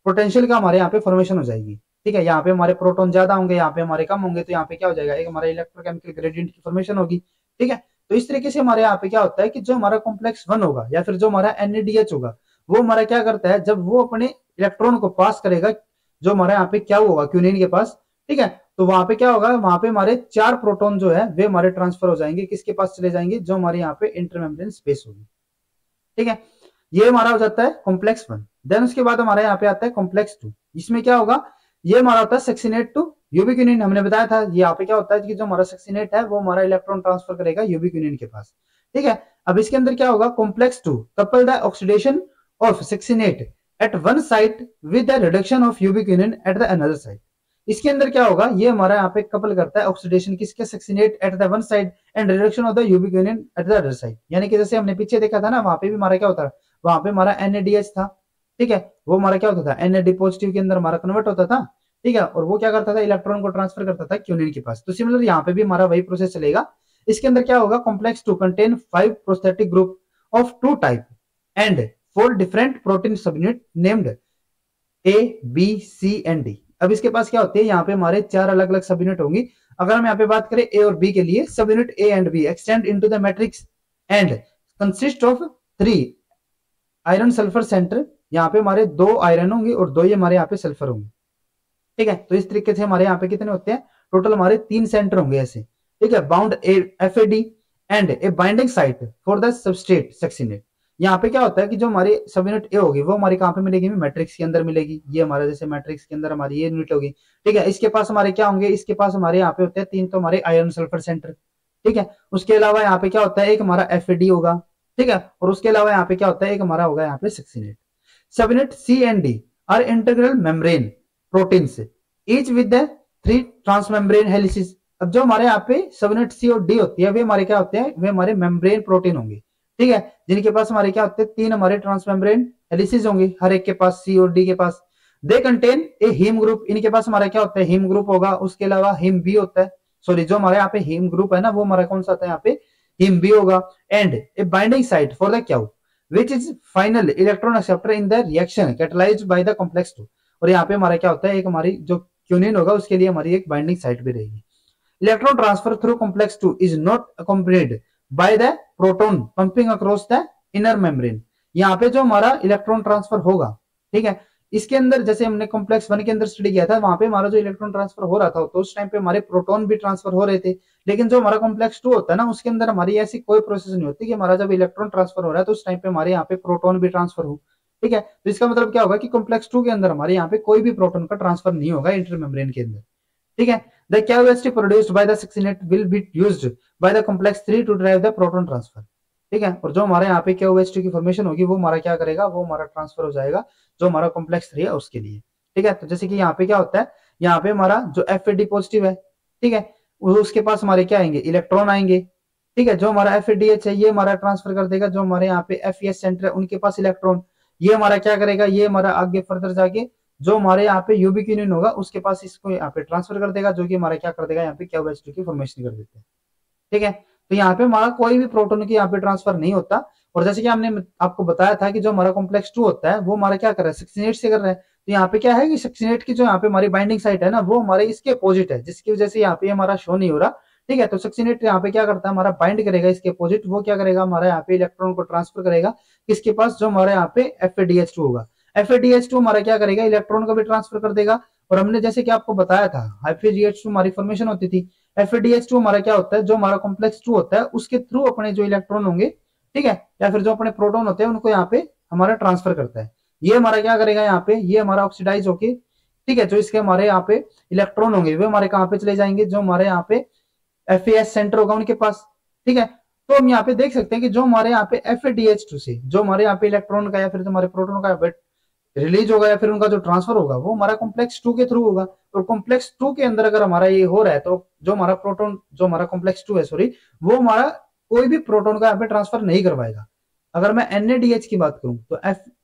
पोटेंशियल का हमारे यहाँ पे फॉर्मेशन हो जाएगी, ठीक है। यहाँ पे हमारे प्रोटॉन ज्यादा होंगे, यहाँ पे हमारे कम होंगे, तो यहाँ पे क्या हो जाएगा, एक हमारा इलेक्ट्रोकेमिकल ग्रेडियंट की फॉर्मेशन होगी, ठीक है। तो इस तरीके से हमारे यहाँ पे क्या होता है कि जो हमारा कॉम्प्लेक्स 1 होगा या फिर जो हमारा NADH होगा, वो हमारा क्या करता है, जब वो अपने इलेक्ट्रॉन को पास करेगा जो हमारे यहाँ पे क्या होगा क्यूनिन के पास, ठीक है। तो वहां पे क्या होगा, वहां पे हमारे 4 प्रोटॉन जो है वे हमारे ट्रांसफर हो जाएंगे, किसके पास चले जाएंगे, जो हमारे यहाँ पे इंटरमेम्ब्रेन स्पेस होगी, ठीक है। ये हमारा हो जाता है कॉम्प्लेक्स 1। देन उसके बाद हमारे यहाँ पे आता है कॉम्प्लेक्स 2। इसमें क्या होगा, ये हमारा होता है सक्सिनेट टू यूबिक्विनिन। हमने बताया था यहाँ पे क्या होता है कि जो हमारा सक्सिनेट है वो हमारा इलेक्ट्रॉन ट्रांसफर करेगा यूबिक्विनिन के पास, ठीक है। अब इसके अंदर क्या होगा, complex 2 couple the oxidation of succinate at one side with the reduction of ubiquinone at the another side. इसके अंदर क्या होगा, ये हमारा यहाँ पे कपल करता है ऑक्सीडेशन किसके, succinate at the one side and reduction of the ubiquinone at the other side. यानी कि जैसे हमने पीछे देखा था ना, वहां पे भी हमारा क्या होता है, वहां पे हमारा NADH था, ठीक है। वो हमारा क्या होता था, NAD पॉजिटिव के अंदर हमारा कन्वर्ट होता था, ठीक है। और वो क्या करता था, इलेक्ट्रॉन को ट्रांसफर करता था क्यूनिन के पास। तो सिमिलर यहाँ पे भी हमारा वही प्रोसेस चलेगा। इसके अंदर क्या होगा, complex 2 contain 5 prosthetic group of 2 type and 4 different protein subunit named A, B, C and D। अब इसके पास क्या होते हैं, यहाँ पे हमारे 4 अलग अलग सब यूनिट होंगी। अगर हम यहाँ पे बात करें A और B के लिए, सब unit A and B extend into the matrix and consist of 3 iron sulphur centre. यहाँ पे हमारे 2 आयरन होंगे और 2 ये हमारे यहाँ पे सल्फर होंगे, ठीक है। तो इस तरीके से हमारे यहाँ पे कितने होते हैं, टोटल हमारे 3 सेंटर होंगे ऐसे, ठीक है। Bound FAD and A binding site for the substrate succinate. यहाँ पे क्या होता है कि जो हमारी सब यूनिट ए होगी वो हमारी कहाँ पे मिलेगी, मैट्रिक्स के अंदर मिलेगी। ये हमारा जैसे मैट्रिक्स के अंदर हमारी ये यूनिट होगी, ठीक है। इसके पास हमारे क्या होंगे, इसके पास हमारे यहाँ पे होते हैं 3 तो हमारे आयरन सल्फर सेंटर, ठीक है। उसके अलावा यहाँ पे क्या होता है, एक हमारा FAD होगा, ठीक है। और उसके अलावा यहाँ पे क्या होता है, एक हमारा होगा यहाँ पे succinate. Subunit C and D are integral membrane proteins each with the 3 transmembrane helices. अब जो हमारे यहाँ पे सब यूनिट C और D होती है वे हमारे क्या होते हैं, वे हमारे मेम्ब्रेन प्रोटीन होंगे, ठीक है। जिनके पास हमारे क्या होते हैं, 3 हमारे ट्रांसमेम्ब्रेन हेलिसिस होंगे हर एक के पास, C और D के पास। They contain a heme group. इनके पास हमारा क्या होता है, हीम ग्रुप होगा। उसके अलावा हीम बी होता है, सॉरी जो हमारे यहाँ पे हीम ग्रुप है ना वो हमारा कौन सा आता है, यहाँ पे हीम बी होगा। And A binding site for the Q which is final electron acceptor in the reaction catalysed by the complex 2। और यहाँ पे हमारा क्या होता है, एक हमारी जो क्यूनिन होगा उसके लिए हमारी एक बाइंडिंग साइट भी रहेगी। Electron transfer through complex 2 is not accompanied by the proton pumping across the inner membrane. यहाँ पे जो हमारा इलेक्ट्रॉन ट्रांसफर होगा, ठीक है, इसके अंदर जैसे हमने कॉम्प्लेक्स 1 के अंदर स्टडी किया था, वहां पे हमारा जो इलेक्ट्रॉन ट्रांसफर हो रहा था तो उस टाइम पे हमारे प्रोटॉन भी ट्रांसफर हो रहे थे। लेकिन जो हमारा कॉम्प्लेक्स 2 होता है ना उसके अंदर हमारी ऐसी कोई प्रोसेस नहीं होती कि हमारा जब इलेक्ट्रॉन ट्रांसफर हो रहा है तो उस टाइम पे हमारे यहाँ पे प्रोटॉन भी ट्रांसफर हो, ठीक है। तो इसका मतलब क्या होगा कि कॉम्प्लेक्स 2 के अंदर हमारे यहाँ पे कोई भी प्रोटॉन का ट्रांसफर नहीं होगा इंटर मेम्ब्रेन के अंदर, ठीक है। The KOH produced by the succinate will be used by the complex 3 to drive the proton transfer, ठीक है। और जो हमारे यहाँ पे KOH की फॉर्मेशन होगी वो हमारा क्या करेगा, वो हमारा ट्रांसफर हो जाएगा जो हमारा कॉम्प्लेक्स 3 है उसके लिए, ठीक है। तो जैसे कि यहाँ पे क्या होता है, यहाँ पे हमारा जो FAD पॉजिटिव है, ठीक है, उसके पास हमारे क्या आएंगे, इलेक्ट्रॉन आएंगे, ठीक है। जो हमारा FADH है ये हमारा ट्रांसफर कर देगा जो हमारे यहाँ पे FES सेंटर है उनके पास इलेक्ट्रॉन। ये हमारा क्या करेगा, ये हमारा आगे फर्दर जाके जो हमारे यहाँ पे यूबिक्विनिन होगा उसके पास इसको यहाँ पे ट्रांसफर कर देगा, जो कि हमारा क्या कर देगा, यहाँ पे KOH2 की फॉर्मेशन कर देते हैं। ठीक है, तो यहाँ पे हमारा कोई भी प्रोटोन की यहाँ पे ट्रांसफर नहीं होता। और जैसे कि हमने आपको बताया था कि जो हमारा कॉम्प्लेक्स 2 होता है वो हमारा क्या कर रहा है, सक्सिनेट से कर रहा है। तो यहाँ पे क्या है कि सक्सिनेट की जो यहाँ पे हमारी बाइंडिंग साइट है ना, वो हमारे इसके अपोजिट है, जिसकी वजह से यहाँ पे हमारा शो नहीं हो रहा। ठीक है, तो सक्सिनेट यहाँ पे क्या करता है, हमारा बाइंड करेगा इसके अपोजिट, वो क्या करेगा, हमारा यहाँ पे इलेक्ट्रॉन को ट्रांसफर करेगा किसके पास, जो हमारे यहाँ पे FADH2 होगा। FADH2 हमारा क्या करेगा, इलेक्ट्रॉन को भी ट्रांसफर कर देगा। और हमने जैसे कि आपको बताया था FADH2 हमारी फॉर्मेशन होती थी। FADH2 हमारा क्या होता है, जो हमारा कॉम्प्लेक्स 2 होता है उसके थ्रू अपने जो इलेक्ट्रॉन होंगे, ठीक है, या फिर जो अपने प्रोटॉन होते हैं उनको यहाँ पे हमारा ट्रांसफर करता है। ये हमारा क्या करेगा, यहाँ पे ये हमारा ऑक्सीडाइज होके, ठीक है, जो इसके हमारे यहाँ पे इलेक्ट्रॉन होंगे वे हमारे कहाँ पे चले जाएंगे, जो हमारे यहाँ पे FAS सेंटर होगा उनके पास। ठीक है, तो हम यहाँ पे देख सकते हैं कि जो हमारे यहाँ पे FADH2 से जो हमारे यहाँ पे इलेक्ट्रॉन का या फिर जो हमारे प्रोटॉन का रिलीज होगा या फिर उनका जो ट्रांसफर होगा वो हमारा कॉम्प्लेक्स 2 के थ्रू होगा। और कॉम्प्लेक्स 2 के अंदर अगर हमारा ये हो रहा है तो जो हमारा प्रोटॉन, जो हमारा कॉम्प्लेक्स 2 है सॉरी, वो हमारा कोई भी प्रोटॉन का यहाँ पे ट्रांसफर नहीं करवाएगा। अगर मैं NADH की बात करूं तो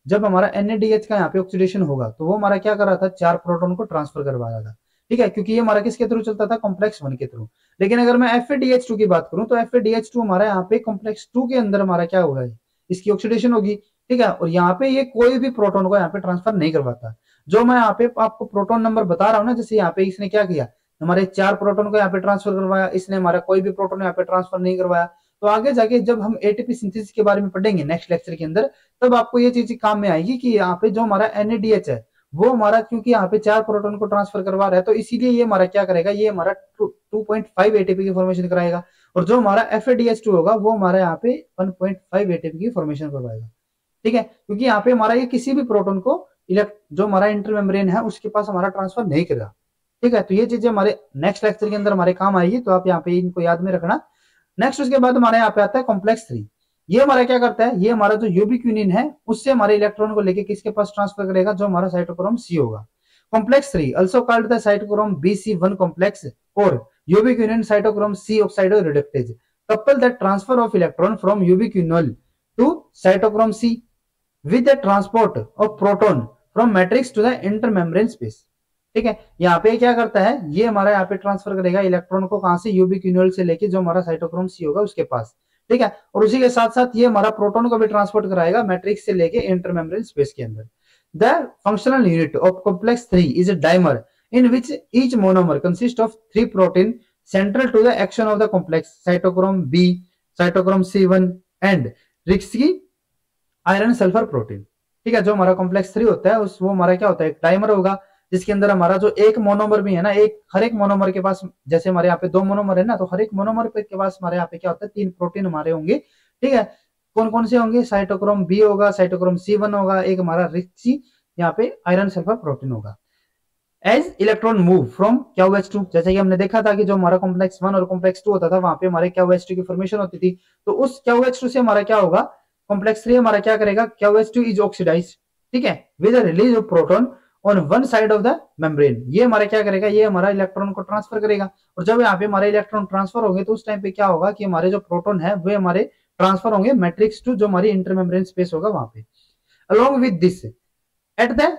जब हमारा NADH का यहाँ पे ऑक्सीडेशन होगा तो वो हमारा क्या कर रहा था, 4 प्रोटॉन को ट्रांसफर करवा रहा था। ठीक है, क्योंकि ये हमारा किसके थ्रू चलता था, कॉम्प्लेक्स 1 के थ्रू। लेकिन अगर मैं FADH2 की बात करूं तो FADH2 हमारा यहाँ पे कॉम्प्लेक्स 2 के अंदर हमारा क्या होगा, इसकी ऑक्सीडेशन होगी। ठीक है, और यहाँ पे ये कोई भी प्रोटॉन को यहाँ पे ट्रांसफर नहीं करवाता। जो मैं यहाँ पे आपको प्रोटॉन नंबर बता रहा हूँ ना, जैसे यहाँ पे इसने क्या किया, हमारे 4 प्रोटॉन को यहाँ पे ट्रांसफर करवाया, इसने हमारा कोई भी प्रोटॉन यहाँ पे ट्रांसफर नहीं करवाया। तो आगे जाके जब हम ATP सिंथेसिस के बारे में पढ़ेंगे नेक्स्ट लेक्चर के अंदर, तब आपको ये चीज काम में आएगी कि यहाँ पे जो हमारा NADH है वो हमारा क्योंकि यहाँ पे 4 प्रोटॉन को ट्रांसफर करवा रहा है, तो इसीलिए ये हमारा क्या करेगा, ये हमारा 2.5 ATP की फॉर्मेशन कराएगा। और जो हमारा FADH2 होगा वो हमारा यहाँ पे 1.5 ATP की फॉर्मेशन करवाएगा। ठीक है, क्योंकि यहाँ पे हमारा ये किसी भी प्रोटॉन को जो हमारा इंटरमेम्ब्रेन है उसके पास हमारा ट्रांसफर नहीं करेगा। ठीक है, तो ये चीजें हमारे नेक्स्ट लेक्चर के अंदर हमारे काम आएगी, तो आप यहाँ पे इनको याद में रखना। नेक्स्ट उसके बाद हमारे यहाँ पे आता है कॉम्प्लेक्स 3। ये हमारा क्या करता है, ये हमारा जो यूबिक्विनिन है उससे हमारे इलेक्ट्रॉन को लेके किसके पास ट्रांसफर करेगा, जो हमारा साइटोक्रोम C होगा। Complex 3 also called the cytochrome BC1 complex or ubiquinone cytochrome C oxidoreductase couple the transfer of electron from ubiquinol to cytochrome C with the transport of proton from matrix to the intermembrane space। ठीक है, यहाँ पे क्या करता है, ये हमारा यहाँ पे ट्रांसफर करेगा इलेक्ट्रॉन को कहां से, यूबिक्विनोल से लेके जो हमारा साइटोक्रोम C होगा उसके पास। ठीक है, और उसी के साथ साथ ये हमारा प्रोटॉन को भी ट्रांसपोर्ट कराएगा मैट्रिक्स से लेके इंटरमेम्ब्रेन स्पेस के अंदर। The functional unit of complex 3 is a dimer in which each monomer consist of 3 protein central to the action of the complex cytochrome B, cytochrome C1 and रिक्सी iron sulphur protein. ठीक है, जो हमारा complex 3 होता है उस वो हमारा क्या होता है, एक डाइमर होगा जिसके अंदर हमारा जो एक मोनोमर भी है ना, एक हर एक मोनोमर के पास, जैसे हमारे यहाँ पे 2 मोनोमर है ना, तो हर एक मोनोमर के पास हमारे यहाँ पे क्या होता है, 3 प्रोटीन हमारे होंगे। ठीक है, कौन कौन से होंगे, साइटोक्रोम B होगा, साइटोक्रोम C1 होगा, एक हमारा रिक्सी यहाँ पे आयरन सल्फर प्रोटीन होगा। As electron move from KOH2, जैसे कि हमने देखा था कि जो हमारा कॉम्प्लेक्स 1 और कॉम्प्लेक्स 2 होता था वहां पे हमारे KOH2 की फॉर्मेशन होती थी, तो उस KOH2 से हमारा क्या होगा, कॉम्प्लेक्स 3 हमारा क्या करेगा, KOH2 इज ऑक्सीडाइज्ड, ठीक है, with the release of proton on one side of the membrane. ये हमारा क्या करेगा, ये हमारा इलेक्ट्रॉन को ट्रांसफर करेगा। और जब यहाँ पे हमारे इलेक्ट्रॉन ट्रांसफर होंगे तो उस टाइम पे क्या होगा कि हमारे जो प्रोटॉन है वे हमारे ट्रांसफर होंगे मैट्रिक्स टू जो हमारी इंटरमेम्ब्रेन स्पेस होगा वहां पे। Along with this at the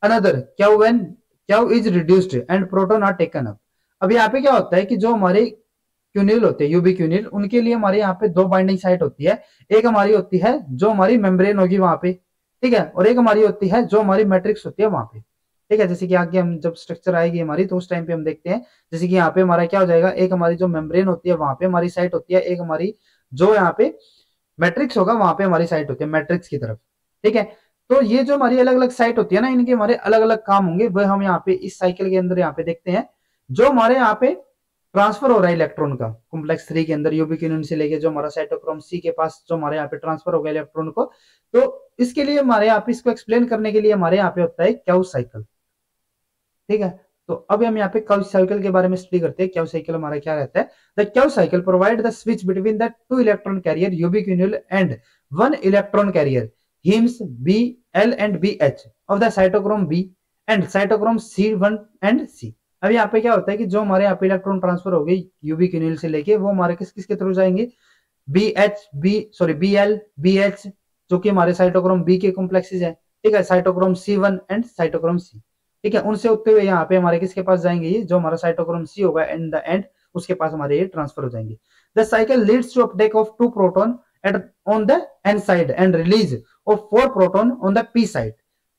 another Q is reduced and proton are taken up. अब यहाँ पे क्या होता है कि जो हमारे क्यूनिल होते हैं, यूबिक्विनिल, उनके लिए हमारे यहाँ पे 2 बाइंडिंग साइट होती है। एक हमारी होती है जो हमारी मेम्ब्रेन होगी वहां पे, ठीक है, और एक हमारी होती है जो हमारी मैट्रिक्स होती है वहां पे। ठीक है, जैसे कि आगे हम जब स्ट्रक्चर आएगी हमारी तो उस टाइम पे हम देखते हैं, जैसे कि यहाँ पे हमारा क्या हो जाएगा, एक हमारी जो मेम्ब्रेन होती है वहां पे हमारी साइट होती है, एक हमारी जो यहाँ पे मैट्रिक्स होगा वहां पे हमारी साइट होती है मैट्रिक्स की तरफ। ठीक है, तो ये जो हमारी अलग अलग साइट होती है ना, इनके हमारे अलग अलग काम होंगे, वह हम यहाँ पे इस साइकिल के अंदर यहाँ पे देखते हैं। जो हमारे यहाँ पे ट्रांसफर हो रहा है इलेक्ट्रॉन का कॉम्प्लेक्स 3 के अंदर यूबिक्विनिन से लेके जो हमारा साइटोक्रोम C के पास जो हमारे यहाँ पे ट्रांसफर हो गया इलेक्ट्रॉन को, तो इसके लिए हमारे यहाँ पे इसको एक्सप्लेन करने के लिए हमारे यहाँ पे होता है क्यू साइकिल। ठीक है, तो अब हम यहाँ पे क्यू साइकिल के बारे में स्टडी करते हैं। क्यू साइकिल हमारा क्या रहता है, the Q cycle provide the switch between the 2 electron carrier ubiquinol and 1 electron carrier hemes Bl and BH of the cytochrome B and cytochrome C1 and C। अब यहाँ पे क्या होता है कि जो हमारे यहाँ पे इलेक्ट्रॉन ट्रांसफर हो गई यूबिक्विनिल से लेके वो हमारे किसके थ्रू जाएंगे, Bl BH जो कि हमारे साइटोक्रोम B के कॉम्प्लेक्सेस है। ठीक है, cytochrome C1 and cytochrome C, ठीक है, उनसे होते हुए यहाँ पे हमारे किसके पास जाएंगे, ये जो हमारा साइटोक्रोम C होगा एंड द एंड उसके पास हमारे ये ट्रांसफर हो जाएंगे। The cycle leads to uptake of 2 proton at on the N side and release of 4 proton on the P side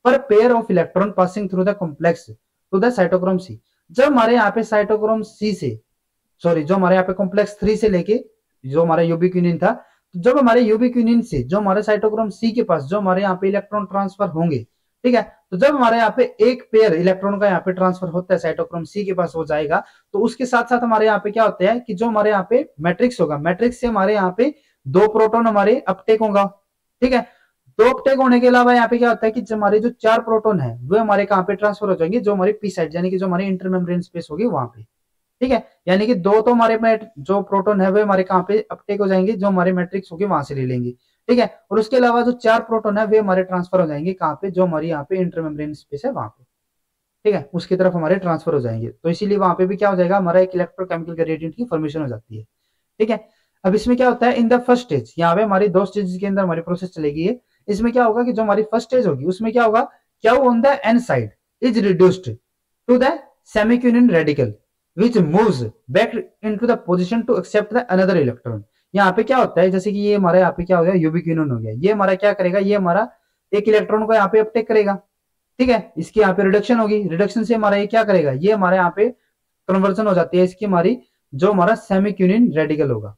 per pair of electron passing through the complex to the cytochrome C। जब हमारे यहाँ पे cytochrome C से sorry जो हमारे यहाँ पे complex 3 से लेके जो हमारा यूबिक्विनिन था, तो जब हमारे यूबिक्विनिन से जो हमारे साइटोक्रोम C के पास जो हमारे यहाँ पे इलेक्ट्रॉन ट्रांसफर होंगे, ठीक है, तो जब हमारे यहाँ पे एक पेयर इलेक्ट्रॉन का यहाँ पे ट्रांसफर होता है साइटोक्रोम C के पास हो जाएगा, तो उसके साथ साथ हमारे यहाँ पे क्या होता है कि जो हमारे यहाँ पे मैट्रिक्स होगा, मैट्रिक्स से हमारे यहाँ पे 2 प्रोटॉन हमारे अपटेक होगा, ठीक है। 2 अपटेक होने के अलावा यहाँ पे क्या होता है कि हमारे जो 4 प्रोटॉन है वो हमारे कहाँ पे ट्रांसफर हो जाएंगे, जो हमारी पी साइड यानी कि जो हमारी इंटरमेम्ब्रेन स्पेस होगी वहां पे, ठीक है। यानी कि 2 तो हमारे में जो प्रोटॉन है वो हमारे कहाँ पे अपटेक हो जाएंगे, जो हमारे मैट्रिक्स होगी वहां से ले लेंगे, ठीक है। और उसके अलावा जो 4 प्रोटॉन है वे हमारे ट्रांसफर हो जाएंगे कहाँ पे, जो हमारी यहाँ पे इंटरमेम्ब्रेन स्पेस है वहां पे, ठीक है, उसकी तरफ हमारे ट्रांसफर हो जाएंगे। तो इसीलिए वहां पे भी क्या हो जाएगा, हमारा एक इलेक्ट्रोकेमिकल ग्रेडियंट की फॉर्मेशन हो जाती है, ठीक है। अब इसमें क्या होता है, इन द फर्स्ट स्टेज, यहाँ पे हमारी 2 स्टेज के अंदर हमारी प्रोसेस चलेगी है। इसमें क्या होगा कि जो हमारी फर्स्ट स्टेज होगी उसमें क्या होगा, क्या on the N side is reduced to the semiquinone radical which moves back into the position to accept the another electron। यहाँ पे क्या होता है, जैसे कि ये हमारा यहाँ पे क्या हो गया, यूबिक्विनोन हो गया, ये हमारा क्या करेगा, ये हमारा एक इलेक्ट्रॉन को यहाँ पे अपटेक करेगा, ठीक है, इसकी यहाँ पे रिडक्शन होगी, रिडक्शन से हमारा ये क्या करेगा, ये हमारे यहाँ पे कन्वर्जन हो जाती है इसकी हमारी जो हमारा सेमीक्यूनिन रेडिकल होगा,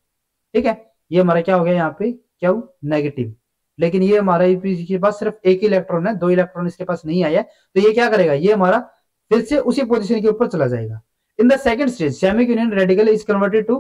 ठीक है। ये हमारा क्या हो गया यहाँ पे क्या नेगेटिव, लेकिन ये हमारा के पास सिर्फ एक ही इलेक्ट्रॉन है, 2 इलेक्ट्रॉन इसके पास नहीं आया है, तो ये क्या करेगा, ये हमारा फिर से उसी पोजीशन के ऊपर चला जाएगा। In the second stage semiquinone radical is converted to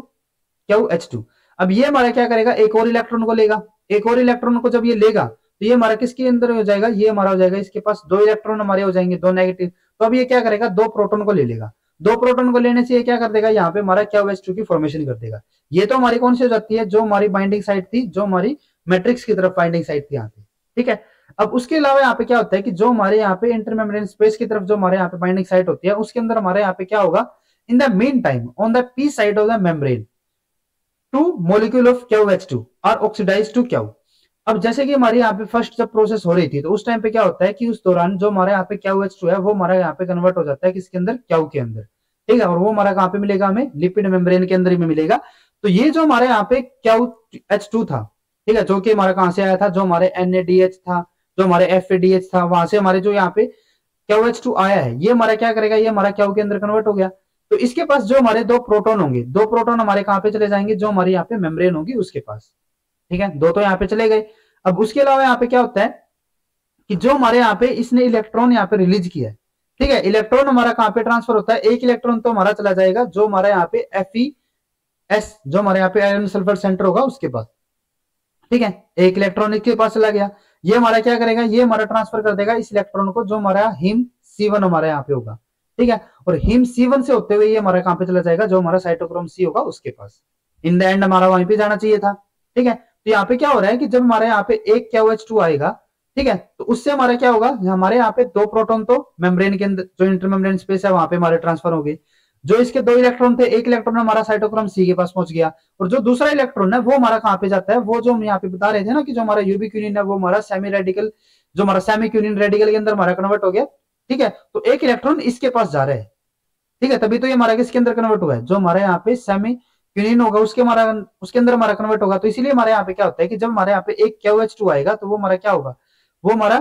H2। अब ये हमारा क्या करेगा, एक और इलेक्ट्रॉन को लेगा, एक और इलेक्ट्रॉन को जब ये लेगा तो ये हमारा किसके अंदर हो जाएगा, ये हमारा हो जाएगा इसके पास 2 इलेक्ट्रॉन हमारे हो जाएंगे, 2 नेगेटिव। तो अब ये क्या करेगा, 2 प्रोटॉन को ले लेगा, 2 प्रोटॉन को लेने से ये क्या कर देगा, यहाँ पे हमारा H2 की फॉर्मेशन कर देगा। ये तो हमारी कौन सी हो जाती है, जो हमारी बाइंडिंग साइड थी, जो हमारी मैट्रिक्स की तरफ बाइंडिंग साइड थी यहाँ पे, ठीक है। अब उसके अलावा यहाँ पे क्या होता है कि जो हमारे यहाँ पे इंटरमेम्ब्रेन स्पेस की तरफ जो हमारे यहाँ पे बाइंडिंग साइट होती है, उसके अंदर हमारे यहाँ पे क्या होगा, in the mean time on the P side of the membrane 2 molecule of KOH2 are oxidized to Q। अब जैसे कि हमारी यहाँ पे फर्स्ट जब प्रोसेस हो रही थी, तो उस टाइम पे क्या होता है कि उस दौरान जो हमारे यहाँ पे KOH2 है वो हमारा यहाँ पे कन्वर्ट हो जाता है किसके अंदर, Q के अंदर, ठीक है। और वो हमारा कहाँ पे मिलेगा, हमें लिपिड मेम्ब्रेन के अंदर ही में मिलेगा। तो ये जो हमारे यहाँ पे KOH2 था, ठीक है, जो कि हमारा कहाँ से आया था, जो हमारे NADH था, जो हमारे FADH था, वहां से हमारे जो यहाँ पे KOH2 आया है, ये हमारा क्या करेगा, ये हमारा Q के अंदर कन्वर्ट हो गया। तो इसके पास जो हमारे 2 प्रोटॉन होंगे, 2 प्रोटॉन हमारे कहाँ पे चले जाएंगे, जो हमारे यहाँ पे मेम्ब्रेन होगी उसके पास, ठीक है, 2 तो यहाँ पे चले गए। अब उसके अलावा यहाँ पे क्या होता है कि जो हमारे यहाँ पे इसने इलेक्ट्रॉन यहाँ पे रिलीज किया है, ठीक है, इलेक्ट्रॉन हमारा कहाँ पे ट्रांसफर होता है, एक इलेक्ट्रॉन तो हमारा चला जाएगा जो हमारा यहाँ पे FeS जो हमारे यहाँ पे आयरन सल्फर सेंटर होगा उसके पास, ठीक है, एक इलेक्ट्रॉन के पास चला गया। ये हमारा क्या करेगा, ये हमारा ट्रांसफर कर देगा इस इलेक्ट्रॉन को जो हमारा हीम C1 हमारे यहाँ पे होगा, ठीक है। और हीम C1 से होते हुए ये हमारा कहां पे चला जाएगा, जो हमारा साइटोक्रोम C होगा उसके पास। इन द एंड हमारा वहीं पे जाना चाहिए था, ठीक है। तो यहाँ पे क्या हो रहा है कि जब हमारे यहाँ पे एक KOH2 आएगा, ठीक है, तो उससे हमारा क्या होगा, हमारे यहाँ पे 2 प्रोटॉन तो मेम्ब्रेन के अंदर जो इंटरमेम्ब्रेन स्पेस है वहां पे हमारे ट्रांसफर हो गए। जो इसके 2 इलेक्ट्रॉन थे, एक इलेक्ट्रॉन हमारा साइटोक्रोम C के पास पहुंच गया, और जो दूसरा इलेक्ट्रॉन है वो हमारा कहां पे जाता है, वो जो हम यहाँ पे बता रहे थे ना कि जो हमारा यूबिक्विनिन है वो हमारा सेमी रेडिकल, जो हमारा सेमीक्यूनिन रेडिकल के अंदर हमारा कन्वर्ट हो गया, ठीक है। तो एक इलेक्ट्रॉन इसके पास जा रहा है, ठीक है, तभी तो ये हमारा किसके अंदर कन्वर्ट हुआ है, जो हमारे यहाँ पे सेमीक्यूनिन होगा उसके अंदर हमारा कन्वर्ट होगा। तो इसीलिए हमारे यहाँ पे क्या होता है कि जब हमारे यहाँ पे एक KOH2 आएगा तो वो हमारा क्या होगा, वो हमारा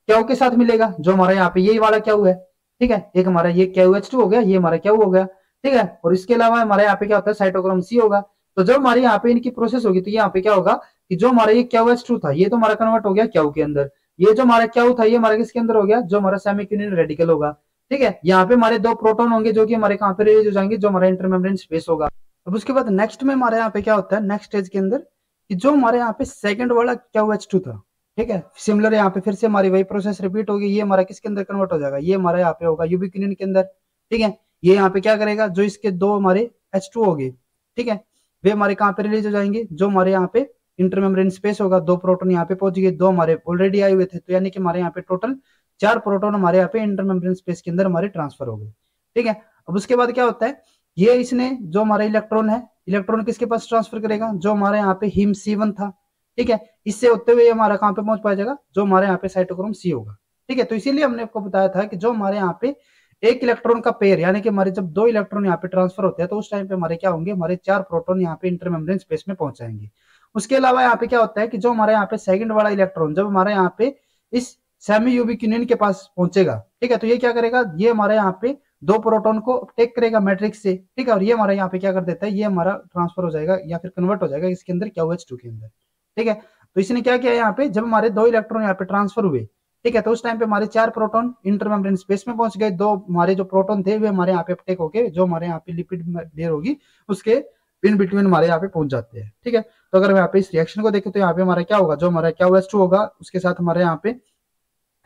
Q के साथ मिलेगा, जो हमारे यहाँ पे ये वाला Q है, ठीक है, एक हमारा ये KOH2 हो गया, ये हमारा Q हो गया, ठीक है। और इसके अलावा हमारे यहाँ पे क्या होता है, साइटोक्रोम C होगा। तो जब हमारे यहाँ पे इनकी प्रोसेस होगी तो यहाँ पे क्या होगा कि जो हमारा ये KOH2 था ये तो हमारा कन्वर्ट हो गया Q के अंदर, ये जो हमारा Q था ये हमारा किसके अंदर हो गया, जो हमारा सेमीक्यूनिन रेडिकल होगा, ठीक है। यहाँ पे हमारे 2 प्रोटॉन होंगे जो कि हमारे कहाँ पे रिलीज हो जाएंगे, जो हमारा इंटरमेम्ब्रेन स्पेस होगा। अब उसके बाद नेक्स्ट में हमारे यहाँ पे क्या होता है, नेक्स्ट स्टेज के अंदर कि जो हमारे यहाँ पे सेकंड वाला KOH2 था, ठीक है, सिमिलर यहाँ पे फिर से हमारी वही प्रोसेस रिपीट होगी। ये हमारा किसके अंदर कन्वर्ट हो जाएगा, ये हमारा यहाँ पे होगा यूबिक्विनिन के अंदर, ठीक है। ये यहाँ पे क्या करेगा, जो इसके 2 हमारे H2 हो गए, ठीक है, वे हमारे कहाँ पे रिलीज हो जाएंगे, जो हमारे यहाँ पे इंटरमेम्ब्रेन स्पेस होगा। 2 प्रोटॉन यहाँ पे पहुंच गए, 2 हमारे ऑलरेडी आए हुए थे, तो यानी कि हमारे यहाँ पे टोटल 4 प्रोटॉन हमारे यहाँ पे इंटरमेम्ब्रेन स्पेस के अंदर हमारे ट्रांसफर हो गए, ठीक है। अब उसके बाद क्या होता है, ये इसने जो हमारा इलेक्ट्रॉन है, इलेक्ट्रॉन किसके पास ट्रांसफर करेगा, जो हमारे यहाँ पे हीम C1 था, ठीक है, इससे होते हुए हमारा कहाँ पे पहुंच पाएगा, जो हमारे यहाँ पे साइटोक्रोम सी होगा। ठीक है, तो इसीलिए हमने आपको बताया था कि जो हमारे यहाँ पे एक इलेक्ट्रॉन का पेयर, यानी कि हमारे जब दो इलेक्ट्रॉन यहाँ पे ट्रांसफर होते हैं तो उस टाइम पे हमारे क्या होंगे, हमारे 4 प्रोटॉन यहाँ पे इंटरमेम्ब्रेन स्पेस में पहुंच जाएंगे। उसके अलावा यहाँ पे क्या होता है कि जो हमारे यहाँ पे सेकंड वाला इलेक्ट्रॉन जब हमारे यहाँ पे इस सेमी यूबिक्विनिन के पास पहुंचेगा, ठीक है, तो ये क्या करेगा, ये हमारे यहाँ पे दो प्रोटॉन को टेक करेगा मैट्रिक्स से, ठीक है, और ये हमारे यहाँ पे क्या कर देता है, ये हमारा ट्रांसफर हो जाएगा या फिर कन्वर्ट हो जाएगा इसके अंदर KOH2 के अंदर। ठीक है, तो इसने क्या किया यहाँ पे, जब हमारे दो इलेक्ट्रॉन यहाँ पे ट्रांसफर हुए, ठीक है, तो उस टाइम पे हमारे 4 प्रोटॉन इंटरमेम्ब्रेन स्पेस में पहुंच गए, दो हमारे जो प्रोटॉन थे वे हमारे यहाँ पे अपटेक होके जो हमारे यहाँ पे लिपिड लेयर होगी उसके इन बिटवीन हमारे यहाँ पे पहुंच जाते हैं। ठीक है, तो अगर हम यहाँ पे इस रिएक्शन को देखें तो यहाँ पे हमारा क्या होगा, जो हमारा KOH2 होगा उसके साथ हमारे यहाँ पे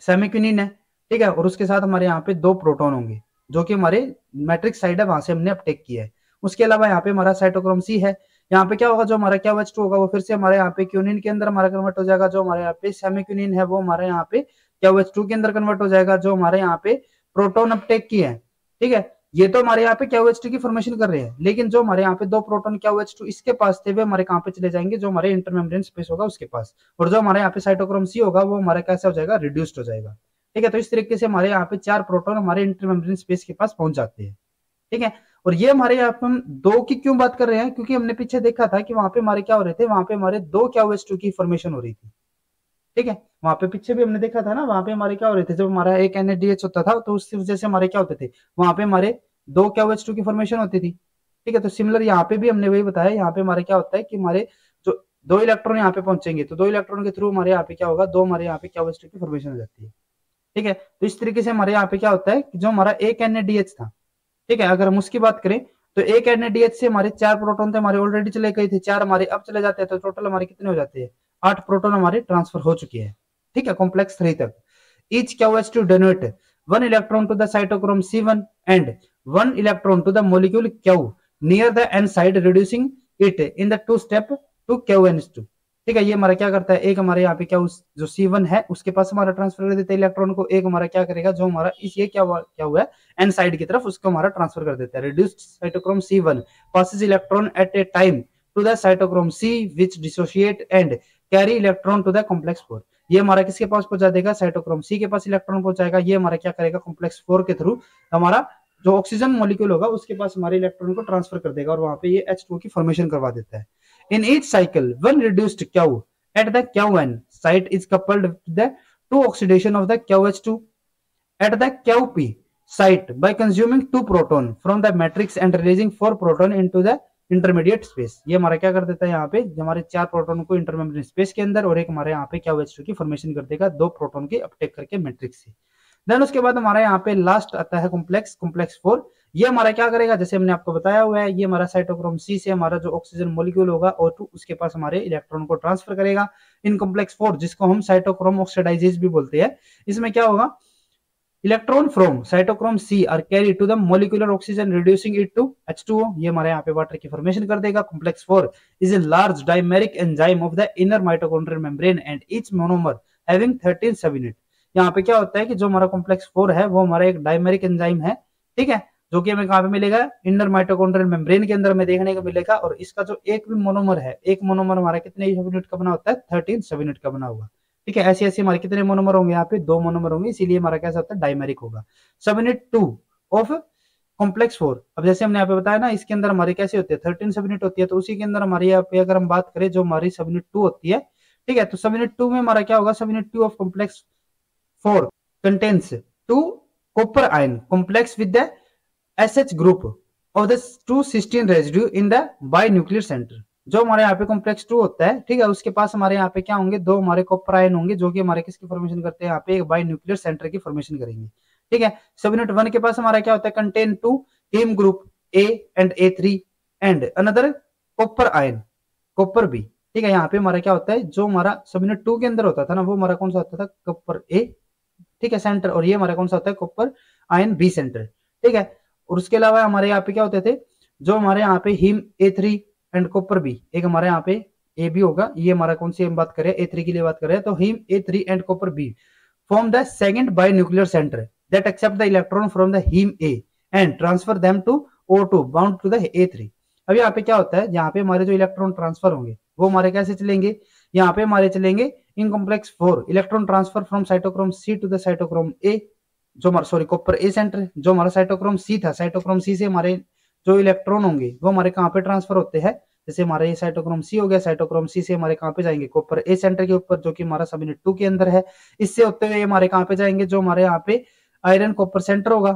सेमीक्विनिन है, ठीक है, और उसके साथ हमारे यहाँ पे दो प्रोटॉन होंगे जो कि हमारे मैट्रिक्स साइड है, वहां से हमने अपटेक किया है। उसके अलावा यहाँ पे हमारा साइटोक्रोम सी है, यहाँ पे क्या होगा, जो हमारा KOH2 होगा वो फिर से हमारे यहाँ पे क्यूनिन के अंदर हमारा कन्वर्ट हो जाएगा, जो हमारे यहाँ पे सेमीक्विनिन है वो हमारे यहाँ पे KOH2 के अंदर कन्वर्ट हो जाएगा, जो हमारे यहाँ पे प्रोटॉन अपटेक की है। ठीक है, ये तो हमारे यहाँ पे KOH2 की फॉर्मेशन कर रहे हैं, लेकिन जो हमारे यहाँ पे दो प्रोटॉन KOH2 इसके पास थे वे हमारे कहाँ पे चले जाएंगे, जो हमारे इंटरमेम्ब्रेन स्पेस होगा उसके पास, और जो हमारे यहाँ पे साइटोक्रोम सी होगा वो हमारा कैसा हो जाएगा, रिड्यूस्ड हो जाएगा। ठीक है, तो इस तरीके से हमारे यहाँ पे 4 प्रोटॉन हमारे इंटरमेम्ब्रेन स्पेस के पास पहुंच जाते हैं। ठीक है, और ये हमारे यहाँ पे हम दो की क्यों बात कर रहे हैं, क्योंकि हमने पीछे देखा था कि वहां पे हमारे क्या हो रहे थे, वहां पे हमारे दो KOH2 की फॉर्मेशन हो रही थी। ठीक है, वहां पे पीछे भी हमने देखा था ना, वहां पे हमारे क्या हो रहे थे, जब हमारा एक NADH होता था तो उसकी वजह से हमारे क्या होते थे, वहां पे हमारे दो KOH2 की फॉर्मेशन होती थी। ठीक है, तो सिमिलर यहाँ पे भी हमने वही बताया, यहाँ पे हमारे क्या होता है कि हमारे जो दो इलेक्ट्रॉन यहाँ पे पहुंचेंगे तो दो इलेक्ट्रॉन के थ्रू हमारे यहाँ पे क्या होगा, दो हमारे यहाँ पे KOH2 की फॉर्मेशन हो जाती है। ठीक है, तो इस तरीके से हमारे यहाँ पे क्या होता है कि जो हमारा एक NADH था, ठीक है, अगर हम उसकी बात करें तो एक NADH से हमारे 4 प्रोटॉन थे हमारे ऑलरेडी चले गए थे, 4 हमारे अब चले जाते हैं, तो टोटल हमारे कितने हो जाते हैं, 8 प्रोटॉन हमारे ट्रांसफर हो चुके हैं। ठीक है, कॉम्प्लेक्स 3 तक। Each KOH2 donate 1 electron to the cytochrome C1 and 1 electron to the molecule Q near the N side, reducing it in the 2 step to KONH2। ठीक है, ये हमारा क्या करता है, एक हमारे यहाँ पे क्या जो C1 है उसके पास हमारा ट्रांसफर कर देता है इलेक्ट्रॉन को, एक हमारा क्या करेगा, जो हमारा इस ये क्या हुआ है एन साइड की तरफ, उसको हमारा ट्रांसफर कर देता है। Reduced cytochrome C1 passes electron at a time to the cytochrome C which dissociate and carry electron to the complex 4। ये हमारा किसके पास पहुंचा देगा, साइटोक्रोम C के पास इलेक्ट्रॉन पहुंचाएगा, ये हमारा क्या करेगा, कॉम्प्लेक्स 4 के थ्रू हमारा जो ऑक्सीजन मॉलिक्यूल होगा उसके पास हमारे इलेक्ट्रॉन को ट्रांसफर कर देगा और वहां पे ये H2 की फॉर्मेशन करवा देता है। In each cycle one reduced Q at the Qn site is coupled with the 2 oxidation of the KOH2 at the Qp site by consuming 2 proton from the matrix and releasing 4 proton into the intermediate space। ये हमारा क्या कर देता है, यहाँ पे हमारे 4 proton को इंटरमेम्ब्रेन स्पेस के अंदर और एक हमारे यहाँ पे KOH2 की फॉर्मेशन कर देगा 2 प्रोटॉन के अपटेक करके मैट्रिक्स से। देन उसके बाद हमारा यहाँ पे लास्ट आता है कॉम्प्लेक्स 4। ये हमारा क्या करेगा, जैसे हमने आपको बताया हुआ है, ये हमारा साइटोक्रोम C से हमारा जो ऑक्सीजन मॉलिक्यूल होगा O2 उसके पास हमारे इलेक्ट्रॉन को ट्रांसफर करेगा इन कॉम्प्लेक्स 4, जिसको हम साइटोक्रोम ऑक्सीडाइजेज भी बोलते हैं। इसमें क्या होगा, electron from cytochrome C are carry to the molecular oxygen reducing it to H2O। ये हमारे यहाँ पे वाटर की फॉर्मेशन कर देगा। Complex 4 is a large dimeric enzyme of the inner mitochondrial membrane and each monomer having 13 subunit. यहाँ पे क्या होता है कि जो हमारा कॉम्प्लेक्स 4 है वो हमारा एक डाइमेरिक एंजाइम है, ठीक है, जो कि हमें कहाँ पे मिलेगा, इनर माइटोकॉन्ड्रियल मेम्ब्रेन के अंदर हमें देखने को मिलेगा। और इसका जो एक भी मोनोमर है, एक मोनोमर हमारा कितने यूनिट का बना होता है, 13 सबयूनिट का बना होगा। ठीक है, ऐसे ऐसे हमारे कितने मोनोमर होंगे, यहाँ पे 2 मोनोमर होंगे, इसीलिए हमारा कैसा होता है, डाइमेरिक होगा। Subunit 2 of complex 4। अब जैसे हमने यहाँ पे बताया ना, इसके अंदर हमारे कैसे होते हैं, 13 सबयूनिट होती है, तो उसी के अंदर हमारी यहाँ पे अगर हम बात करें जो हमारी सबयूनिट 2 होती है, ठीक है, तो सबयूनिट 2 में हमारा क्या होगा, subunit 2 of complex 4 contains 2 copper ion complex with the SH group of the 2 cysteine residue in the binuclear center। जो हमारे यहाँ पे कॉम्प्लेक्स 2 होता है, ठीक है, उसके पास हमारे यहाँ पे क्या होंगे, 2 हमारे कॉपर आयन होंगे जो कि हमारे किसकी फॉर्मेशन करते हैं, यहाँ पे एक बाइन्यूक्लियर सेंटर की फॉर्मेशन करेंगे। ठीक है, सबयूनिट 1 के पास हमारा क्या होता है, contain 2 haem group A and A3 and another copper ion copper B। ठीक है, यहाँ पे हमारा क्या होता है, जो हमारा सबयूनिट 2 के अंदर होता था ना, वो हमारा कौन सा होता था, कॉपर A, ठीक है, सेंटर, और ये हमारा कौन सा होता है, कॉपर आयन B सेंटर। ठीक है, और उसके अलावा हमारे यहाँ पे क्या होते थे, जो हमारे यहाँ पे haem A3 and copper B, एक हमारे यहाँ पे A भी होगा, ये हमारा कौन सी हम बात करें, A3 की लिए बात करें, तो heme A3 and copper B form the second binuclear centre that accept the electron from the heme A and transfer them to O2 bound to the A3। अब यहाँ पे क्या होता है, यहाँ पे हमारे जो इलेक्ट्रॉन ट्रांसफर होंगे वो हमारे कैसे चलेंगे, यहाँ पे हमारे चलेंगे in complex 4 electron transfer from cytochrome C to the cytochrome a, जो हमारा सॉरी कॉपर ए सेंटर, जो हमारा साइटोक्रोम सी था, साइटोक्रोम सी से हमारे जो इलेक्ट्रॉन होंगे वो हमारे कहाँ पे ट्रांसफर होते हैं, जैसे हमारा ये साइटोक्रोम सी हो गया, साइटोक्रोम सी से हमारे कहाँ पे जाएंगे कॉपर ए सेंटर के ऊपर, जो कि हमारा सब यूनिट 2 के अंदर है। इससे होते हुए हमारे कहाँ पे जाएंगे, जो हमारे यहाँ पे आयरन कॉपर सेंटर होगा,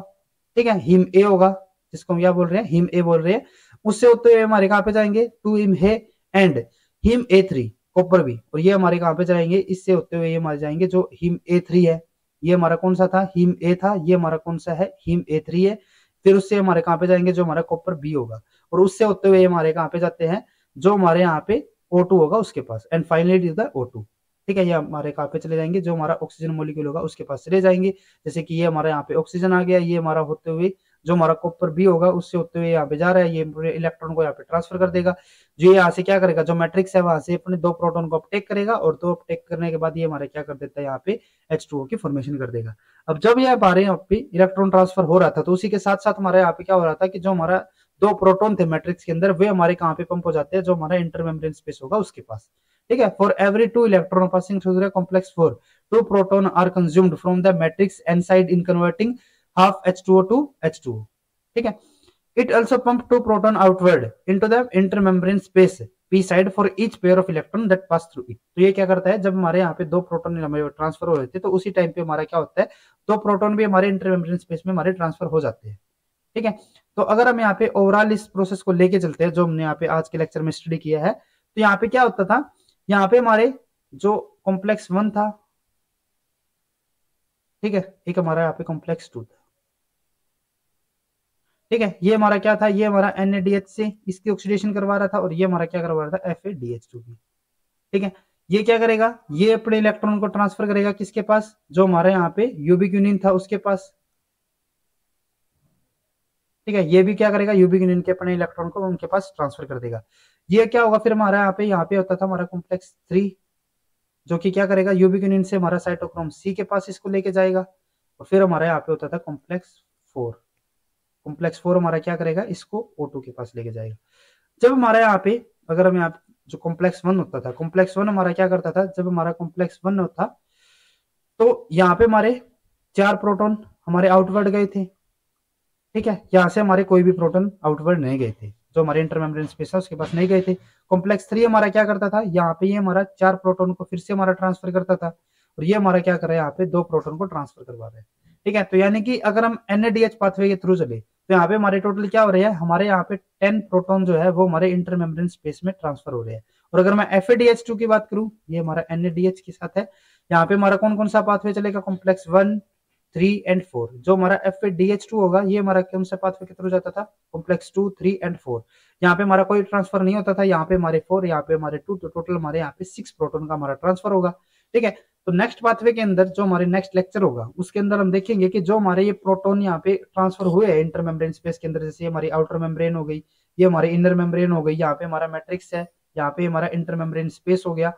ठीक है, हिम ए होगा, जिसको हम क्या बोल रहे हैं, हिम ए बोल रहे हैं। उससे होते हुए हमारे कहाँ पे जाएंगे, to haem a and haem a three copper भी, और ये हमारे कहाँ पे जाएंगे, इससे होते हुए ये हमारे जाएंगे जो हिम ए थ्री है, ये हमारा कौन सा था, हिम ए था, ये हमारा कौन सा है, हिम ए थ्री है। फिर उससे हमारे कहाँ पे जाएंगे, जो हमारा कॉपर बी होगा, और उससे होते हुए हमारे कहाँ पे जाते हैं, जो हमारे यहाँ पे O2 होगा उसके पास, and finally is the O2, ठीक है। ये हमारे कहाँ पे चले जाएंगे, जो हमारा ऑक्सीजन मॉलिक्यूल होगा उसके पास चले जाएंगे। जैसे कि ये हमारे यहाँ पे ऑक्सीजन आ गया, ये हमारा होते हुए जो हमारा कॉपर बी होगा उससे होते हुए यहाँ पे जा रहा है, ये इलेक्ट्रॉन को यहाँ पे ट्रांसफर कर देगा। जो यहाँ से क्या करेगा, जो मैट्रिक्स है वहां से अपने 2 प्रोटॉन को अपटेक करेगा, और 2 अपटेक करने के बाद ये हमारे क्या कर देता है, यहाँ पे H2O की फॉर्मेशन कर देगा। अब जब ये हमारे यहाँ पे इलेक्ट्रॉन ट्रांसफर हो रहा था, तो उसी के साथ साथ हमारे यहाँ पे क्या हो रहा था कि जो हमारा 2 प्रोटॉन थे मैट्रिक्स के अंदर, वे हमारे कहाँ पे पंप हो जाते हैं, जो हमारा इंटरमेम्ब्रेन स्पेस होगा उसके पास, ठीक है। For every 2 electron passing through the complex 4, 2 proton are consumed from the matrix inside in converting half H2O to H2O, ठीक है। It also pump 2 proton outward into the intermembrane space p side for each pair of electron that pass through it। तो ये क्या करता है, जब हमारे यहाँ पे 2 प्रोटॉन हमारे ट्रांसफर हो रहे थे, तो उसी टाइम पे हमारा क्या होता है, 2 प्रोटॉन भी हमारे इंटरमेम्ब्रेन स्पेस में हमारे ट्रांसफर हो जाते हैं, ठीक है। तो अगर हम यहाँ पे ओवरऑल इस प्रोसेस को लेके चलते हैं, जो हमने यहाँ पे आज के लेक्चर में स्टडी किया है, तो यहाँ पे क्या होता था, यहाँ पे हमारे जो कॉम्प्लेक्स 1 था, ठीक है, एक हमारा यहाँ पे कॉम्प्लेक्स 2 था, ठीक है। ये हमारा क्या था, ये हमारा NaDH से इसकी ऑक्सीडेशन करवा रहा था, और ये हमारा क्या करवा रहा था, FADH2 की, ठीक है। ये क्या करेगा, ये अपने इलेक्ट्रॉन को ट्रांसफर करेगा किसके पास, जो हमारे यहाँ पे यूबिक्विनिन था उसके पास, ठीक है। ये भी क्या करेगा, यूबिक्विनिन के अपने इलेक्ट्रॉन को उनके पास ट्रांसफर कर देगा। ये क्या होगा, फिर हमारा यहाँ पे होता था हमारा कॉम्प्लेक्स 3, जो कि क्या करेगा, यूबिक्विनिन से हमारा साइटोक्रोम सी के पास इसको लेके जाएगा, और फिर हमारा यहाँ पे होता था कॉम्प्लेक्स 4, कॉम्प्लेक्स 4 हमारा क्या करेगा, इसको O2 के पास लेके जाएगा। जब हमारा यहाँ पे अगर हम यहाँ जो कॉम्प्लेक्स 1 होता था, कॉम्प्लेक्स 1 हमारा क्या करता था, जब हमारा कॉम्प्लेक्स 1 होता तो यहाँ पे हमारे 4 प्रोटॉन हमारे आउटवर्ड गए थे, ठीक है। यहाँ से हमारे कोई भी प्रोटॉन आउटवर्ड नहीं गए थे, जो हमारे इंटरमेम्ब्रेन स्पेस है उसके पास नहीं गए थे। कॉम्प्लेक्स 3 हमारा क्या करता था, यहाँ पे ये हमारा 4 प्रोटॉन को फिर से हमारा ट्रांसफर करता था, और ये हमारा क्या कर रहा है, यहाँ पे 2 प्रोटॉन को ट्रांसफर करवा रहे हैं, ठीक है। तो यानी कि अगर हम NaDH पाथवे के थ्रू चले, तो यहाँ पे हमारे टोटल क्या हो रहे हैं, हमारे यहाँ पे 10 प्रोटॉन जो है वो हमारे इंटरमेम्ब्रेन स्पेस में ट्रांसफर हो रहे हैं। और अगर मैं FADH2 की बात करूं, ये हमारा NaDH के साथ है, यहाँ पे हमारा कौन कौन सा पाथवे चलेगा, कॉम्प्लेक्स 1, 3 एंड 4। जो हमारा FADH2 होगा, ये हमारा कौन सा पाथवे के थ्रू जाता था, कॉम्प्लेक्स 2, 3 एंड 4। यहाँ पे हमारा कोई ट्रांसफर नहीं होता था, यहाँ पे हमारे 4, यहाँ पे हमारे 2, तो टोटल हमारे यहाँ पे 6 प्रोटॉन का हमारा ट्रांसफर होगा, ठीक है। तो नेक्स्ट पाथवे के अंदर जो हमारे नेक्स्ट लेक्चर होगा, उसके अंदर हम देखेंगे कि जो हमारे ये प्रोटॉन यहाँ पे ट्रांसफर हुए हैं इंटर मेम्ब्रेन स्पेस के अंदर, जैसे हमारी आउटर मेम्ब्रेन हो गई, ये हमारी इनर मेम्ब्रेन हो गई, यहाँ पे हमारा मैट्रिक्स है, यहाँ पे हमारा इंटर मेम्ब्रेन स्पेस हो गया।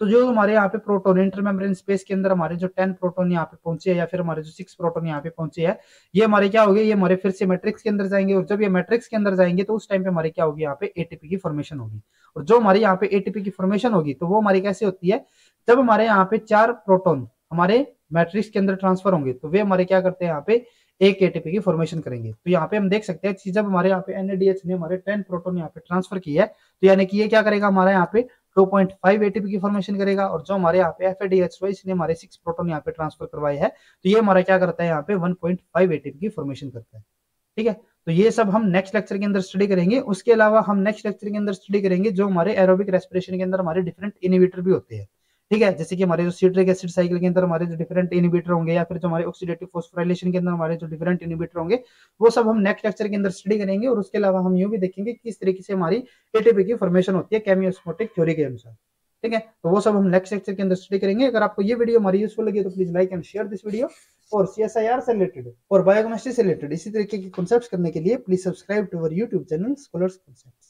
तो जो हमारे यहाँ पे प्रोटॉन इंटर मेम्ब्रेन स्पेस के अंदर हमारे जो 10 प्रोटॉन यहाँ पे पहुंचे हैं, या फिर हमारे जो 6 प्रोटॉन यहाँ पे पहुंचे हैं, ये हमारे क्या हो गए, ये हमारे फिर से मैट्रिक्स के अंदर जाएंगे, और जब ये मैट्रिक्स के अंदर जाएंगे तो उस टाइम पे हमारे क्या होगी, यहाँ पे एटीपी की फॉर्मेशन होगी। और जो हमारे यहाँ पे एटीपी की फॉर्मेशन होगी, तो वो हमारी कैसे होती है, जब हमारे यहाँ पे 4 प्रोटॉन हमारे मैट्रिक्स के अंदर ट्रांसफर होंगे, तो वे हमारे क्या करते हैं, यहाँ पे एक एटीपी की फॉर्मेशन करेंगे। तो यहाँ पे हम देख सकते हैं जब हमारे यहाँ पे NaDH ने हमारे 10 प्रोटॉन यहाँ पे ट्रांसफर किया है, तो यानी कि ये क्या करेगा, हमारा यहाँ पे 2.5 एटीपी की फॉर्मेशन करेगा। और जो हमारे यहाँ पे FADH2 इसने हमारे 6 प्रोटॉन यहाँ पे ट्रांसफर करवाए हैं, तो ये हमारा क्या करता है, यहाँ पे 1.5 एटीपी की फॉर्मेशन करता है, ठीक है। तो ये सब हम नेक्स्ट लेक्चर के अंदर स्टडी करेंगे। उसके अलावा हम नेक्स्ट लेक्चर के अंदर स्टडी करेंगे जो हमारे एरोबिक रेस्पिरेशन के अंदर हमारे डिफरेंट इनिबिटर भी होते हैं, ठीक है। जैसे कि हमारे जो सिट्रिक एसिड साइकिल के अंदर हमारे जो डिफरेंट इनिबिटर होंगे, या फिर जो हमारे ऑक्सीडेटिव फॉस्फोराइलेशन के अंदर हमारे जो डिफरेंट इनिबिटर होंगे, वो सब हम नेक्स्ट लेक्चर के अंदर स्टडी करेंगे। और उसके अलावा हम यूं भी देखेंगे कि किस तरीके से हमारी एटीपी की फॉर्मेशन होती है केमियोस्मोटिक थ्योरी के अनुसार, ठीक है। तो वो सब हम नेक्स्ट लेक्चर के अंदर स्टडी करेंगे। अगर आपको ये वीडियो हमारी यूजफुल लगी तो please like and share this video. और CSIR से रिलेटेड और बायोकेमिस्ट्री से रिलेटेड इसी तरीके के कॉन्सेप्ट्स करने के लिए please subscribe to our YouTube channel scholars concepts.